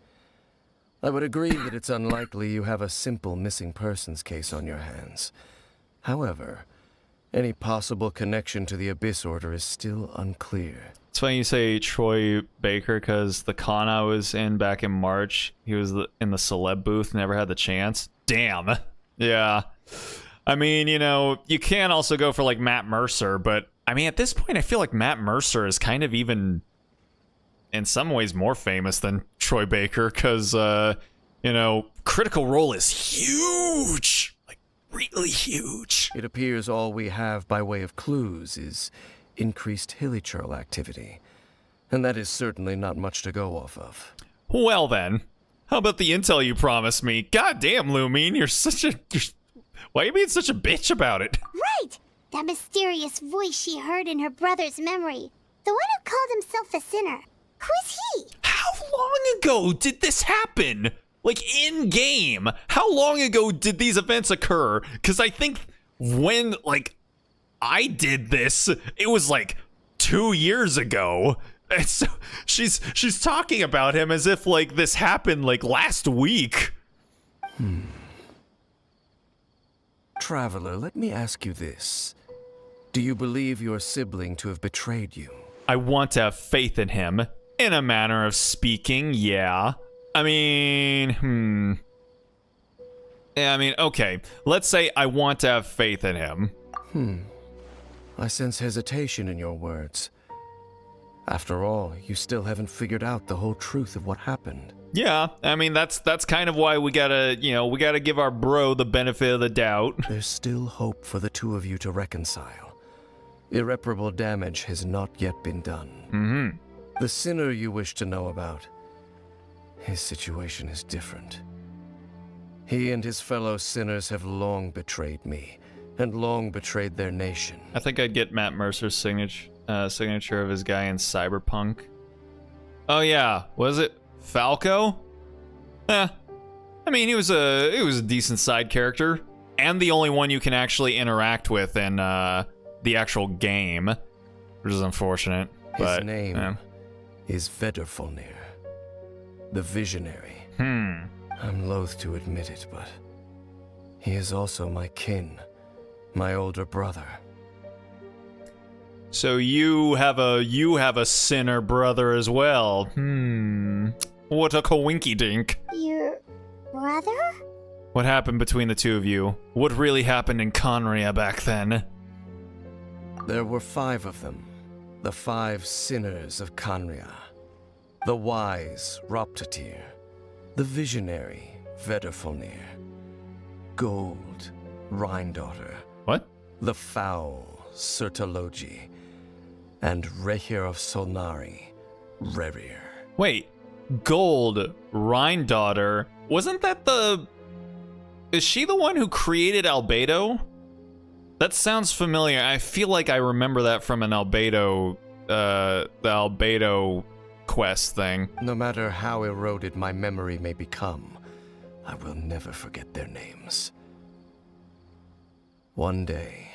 I would agree that it's unlikely you have a simple missing persons case on your hands. However, any possible connection to the Abyss Order is still unclear. It's funny you say Troy Baker, because the con I was in back in March, he was in the celeb booth, never had the chance. Damn. Yeah. I mean, you know, you can also go for like Matt Mercer, but I mean, at this point, I feel like Matt Mercer is kind of even, in some ways, more famous than Troy Baker, because, you know, Critical Role is huge. Like, really huge. It appears all we have by way of clues is increased hilichurl activity, and that is certainly not much to go off of. Well then, how about the intel you promised me? God damn, Lumine, why are you being such a bitch about it? Right! That mysterious voice she heard in her brother's memory. The one who called himself a sinner. Who is he? How long ago did this happen? Like, in-game? How long ago did these events occur? Because I think when, like, I did this, it was, like, 2 years ago. And so she's talking about him as if, like, this happened, like, last week. Traveler, let me ask you this. Do you believe your sibling to have betrayed you? I want to have faith in him. In a manner of speaking, yeah. I mean, Yeah, I mean, okay. Let's say I want to have faith in him. I sense hesitation in your words. After all, you still haven't figured out the whole truth of what happened. Yeah, I mean, that's kind of why we gotta, we gotta give our bro the benefit of the doubt. There's still hope for the two of you to reconcile. Irreparable damage has not yet been done. The sinner you wish to know about, his situation is different. He and his fellow sinners have long betrayed me, and long betrayed their nation. I think I'd get Matt Mercer's signature of his guy in Cyberpunk. Oh yeah, was it Falco? I mean, he was a decent side character, and the only one you can actually interact with in the actual game, which is unfortunate. His name is Vedderfolnir, the Visionary. I'm loath to admit it, but he is also my kin, my older brother. So you have a sinner brother as well. What a coinky-dink. Your brother? What happened between the two of you? What really happened in Conria back then? There were 5 of them, the 5 sinners of Conria. The wise Roptatir, the visionary Vedderfolnir, Gold Rhindaughter. What? The foul Sertologi, and Rehir of Solnari, Rerir. Wait, Gold Rhindaughter? Wasn't that the... Is she the one who created Albedo? That sounds familiar. I feel like I remember that from an Albedo, the Albedo quest thing. No matter how eroded my memory may become, I will never forget their names. One day,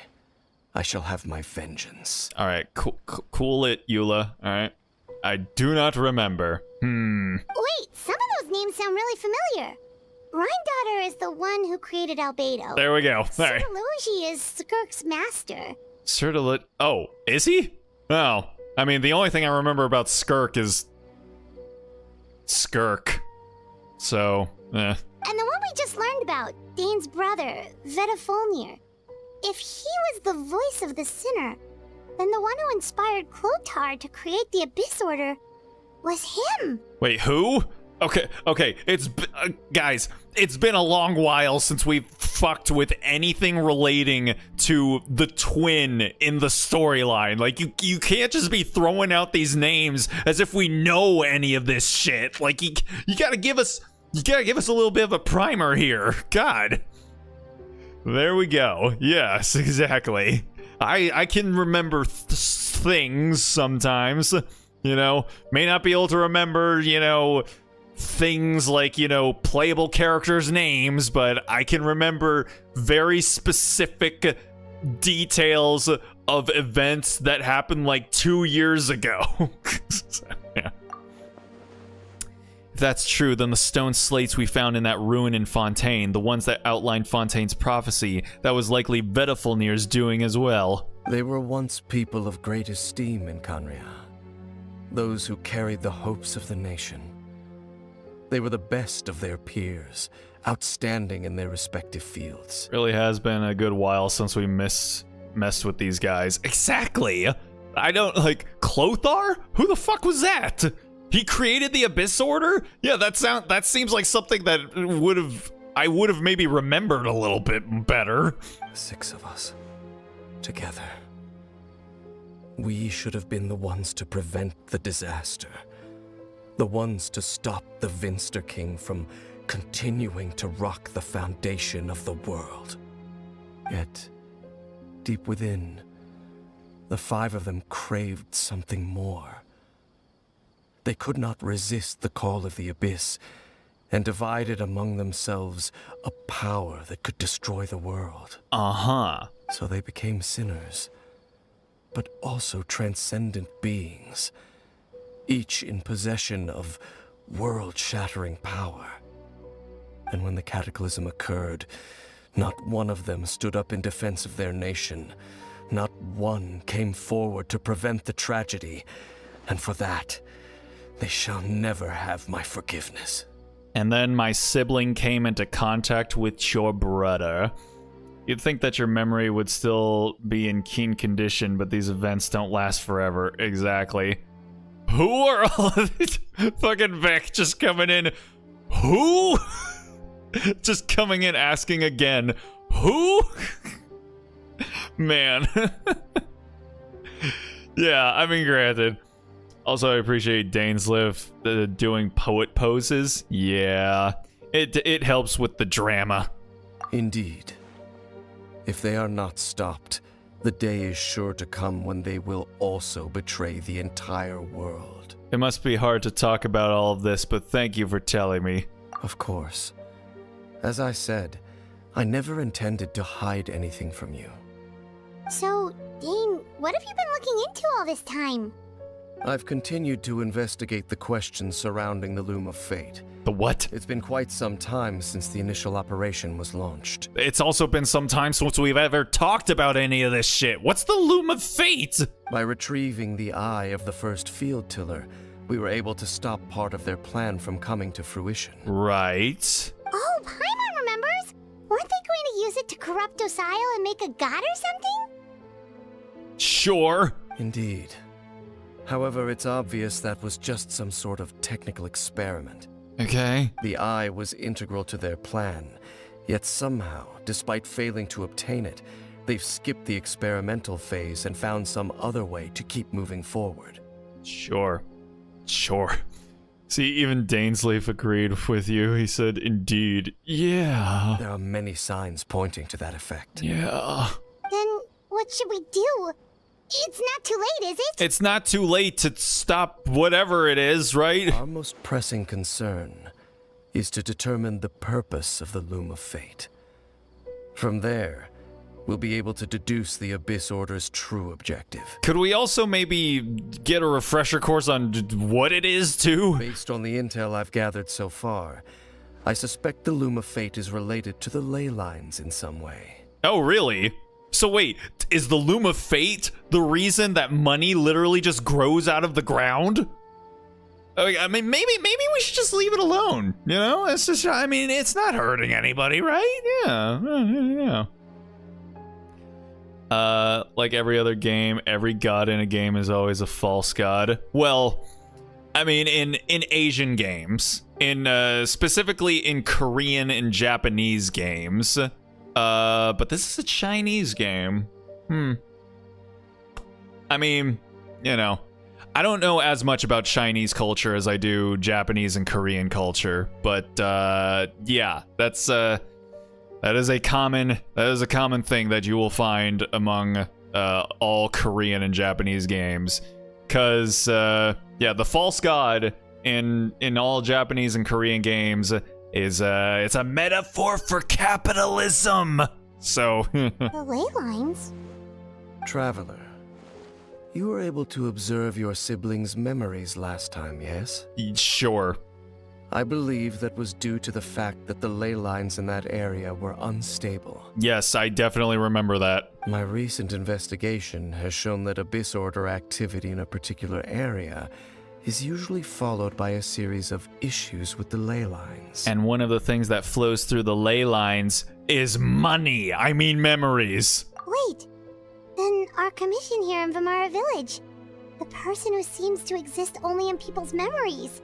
I shall have my vengeance. All right, cool it, Eula. All right. I do not remember. Wait, some of those names sound really familiar. Rhindaughter is the one who created Albedo. There we go. All right. Sertologi is Skirk's master. Oh, is he? Oh, I mean, the only thing I remember about Skirk is Skirk. So, eh. And the one we just learned about, Dane's brother, Vedderfolnir. If he was the voice of the sinner, then the one who inspired Clothar to create the Abyss Order was him. Wait, who? Okay, guys, it's been a long while since we've fucked with anything relating to the twin in the storyline. Like, you can't just be throwing out these names as if we know any of this shit. Like, you gotta give us a little bit of a primer here. God. There we go. Yes, exactly. I can remember things sometimes, may not be able to remember, things like, playable characters' names, but I can remember very specific details of events that happened like 2 years ago. So, yeah. If that's true, then the stone slates we found in that ruin in Fontaine, the ones that outlined Fontaine's prophecy, that was likely Vedderfolnir's doing as well. They were once people of great esteem in Conria, those who carried the hopes of the nation. They were the best of their peers, outstanding in their respective fields. Really has been a good while since we messed with these guys. Exactly! I don't, Clothar? Who the fuck was that? He created the Abyss Order? Yeah, that seems like something that I would have maybe remembered a little bit better. 6 of us, together. We should have been the ones to prevent the disaster. The ones to stop the Vinster King from continuing to rock the foundation of the world. Yet, deep within, the 5 of them craved something more. They could not resist the call of the Abyss, and divided among themselves a power that could destroy the world. So they became sinners, but also transcendent beings, each in possession of world-shattering power. And when the cataclysm occurred, not one of them stood up in defense of their nation. Not one came forward to prevent the tragedy. And for that, they shall never have my forgiveness. And then my sibling came into contact with your brother. You'd think that your memory would still be in keen condition, but these events don't last forever. Exactly. Who are all of these? Fucking Vic just coming in. Who? Just coming in asking again. Who? Man. Yeah, I mean, granted. Also, I appreciate Dainsliff doing poet poses. Yeah, it helps with the drama. Indeed. If they are not stopped, the day is sure to come when they will also betray the entire world. It must be hard to talk about all of this, but thank you for telling me. Of course. As I said, I never intended to hide anything from you. So, Dane, what have you been looking into all this time? I've continued to investigate the questions surrounding the Loom of Fate. The what? It's been quite some time since the initial operation was launched. It's also been some time since we've ever talked about any of this shit. What's the Loom of Fate? By retrieving the eye of the first field tiller, we were able to stop part of their plan from coming to fruition. Right. Oh, Paimon remembers! Weren't they going to use it to corrupt Docile and make a god or something? Sure. Indeed. However, it's obvious that was just some sort of technical experiment. Okay. The eye was integral to their plan, yet somehow, despite failing to obtain it, they've skipped the experimental phase and found some other way to keep moving forward. Sure. See, even Dainsleif agreed with you. He said, indeed. Yeah. There are many signs pointing to that effect. Yeah. Then what should we do? It's not too late, is it? It's not too late to stop whatever it is, right? Our most pressing concern is to determine the purpose of the Loom of Fate. From there, we'll be able to deduce the Abyss Order's true objective. Could we also maybe get a refresher course on what it is, too? Based on the intel I've gathered so far, I suspect the Loom of Fate is related to the ley lines in some way. Oh, really? So wait, is the Loom of Fate the reason that money literally just grows out of the ground? I mean, maybe we should just leave it alone, you know? It's just, I mean, it's not hurting anybody, right? Yeah. Like every other game, every god in a game is always a false god. Well, I mean, in Asian games, specifically in Korean and Japanese games, but this is a Chinese game. I mean, you know, I don't know as much about Chinese culture as I do Japanese and Korean culture, but yeah, that is a common thing that you will find among all Korean and Japanese games. 'Cause yeah, the false god in all Japanese and Korean games is it's a metaphor for capitalism. So The ley lines? Traveler, you were able to observe your siblings' memories last time, yes? sure. I believe that was due to the fact that the ley lines in that area were unstable. Yes, I definitely remember that. My recent investigation has shown that Abyss Order activity in a particular area is usually followed by a series of issues with the ley lines. And one of the things that flows through the ley lines is money. I mean memories. Wait, then our commission here in Vimara Village, the person who seems to exist only in people's memories,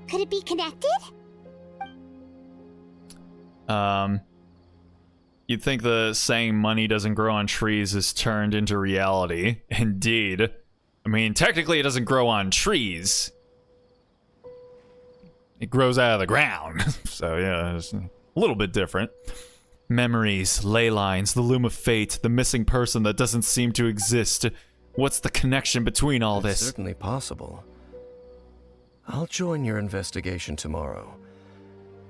could it be connected? You'd think the saying money doesn't grow on trees is turned into reality. Indeed. I mean, technically it doesn't grow on trees. It grows out of the ground. So yeah, it's a little bit different. Memories, ley lines, the Loom of Fate, the missing person that doesn't seem to exist. What's the connection between all It's this? certainly possible. I'll join your investigation tomorrow.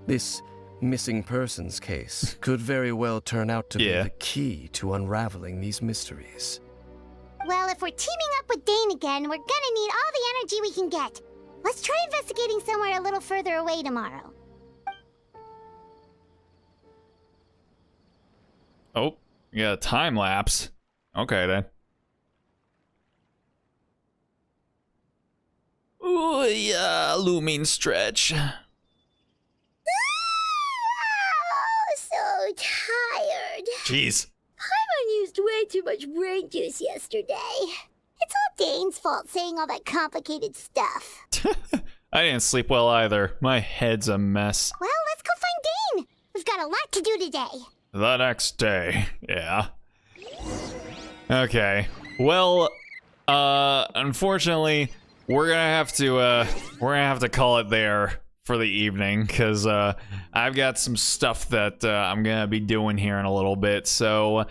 This missing persons case could very well turn out to be Yeah. the key to unraveling these mysteries. Well, if we're teaming up with Dane again, we're gonna need all the energy we can get. Let's try investigating somewhere a little further away tomorrow. Oh, yeah, time lapse. Okay, then. Ooh, yeah, looming stretch. Oh, so tired. Jeez. Paimon used way too much brain juice yesterday. It's all Dane's fault saying all that complicated stuff. I didn't sleep well either. My head's a mess. Well, let's go find Dane. We've got a lot to do today. The next day, yeah. Okay. Well, unfortunately, we're gonna have to call it there for the evening, because I've got some stuff that I'm gonna be doing here in a little bit. So,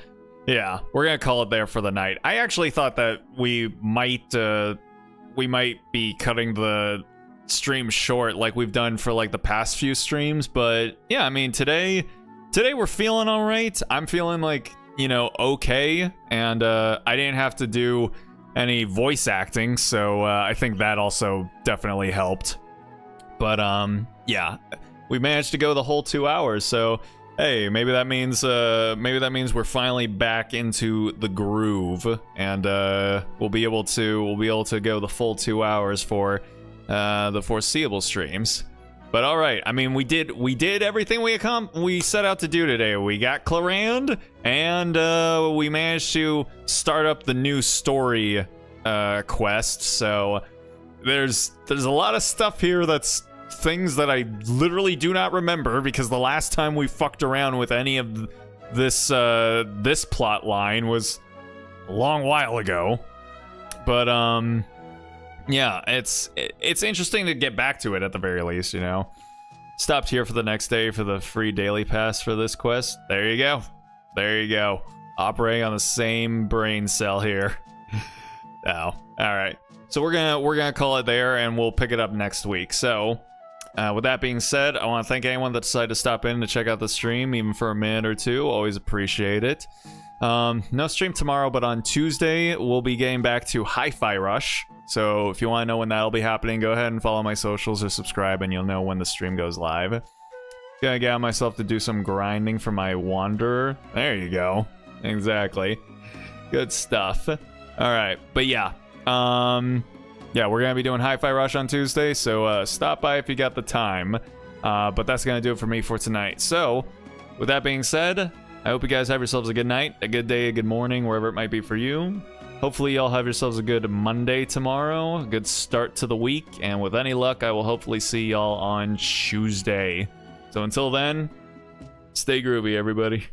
yeah, we're gonna call it there for the night. I actually thought that we might be cutting the stream short like we've done for like the past few streams, but yeah, I mean today we're feeling all right. I'm feeling like, you know, okay, and I didn't have to do any voice acting, so I think that also definitely helped. But yeah, we managed to go the whole 2 hours, so hey, maybe that means we're finally back into the groove, and we'll be able to go the full 2 hours for the foreseeable streams. But all right, I mean, we did everything we set out to do today. We got Clorinde, and we managed to start up the new story quest. So there's a lot of stuff here that's things that I literally do not remember, because the last time we fucked around with any of this this plot line was a long while ago. But yeah, it's interesting to get back to it at the very least, you know. Stopped here for the next day for the free daily pass for this quest. There you go. There you go. Operating on the same brain cell here. Oh, all right. So we're gonna call it there, and we'll pick it up next week. So, with that being said, I want to thank anyone that decided to stop in to check out the stream, even for a minute or two. Always appreciate it. No stream tomorrow, but on Tuesday we'll be getting back to Hi-Fi Rush. So if you want to know when that'll be happening, go ahead and follow my socials or subscribe, and you'll know when the stream goes live. Gonna get myself to do some grinding for my Wanderer. There you go. Exactly. Good stuff. All right, but yeah. Yeah, we're gonna be doing Hi-Fi Rush on Tuesday, so stop by if you got the time. But that's gonna do it for me for tonight. So, with that being said, I hope you guys have yourselves a good night, a good day, a good morning, wherever it might be for you. Hopefully y'all have yourselves a good Monday tomorrow, a good start to the week, and with any luck, I will hopefully see y'all on Tuesday. So until then, stay groovy, everybody.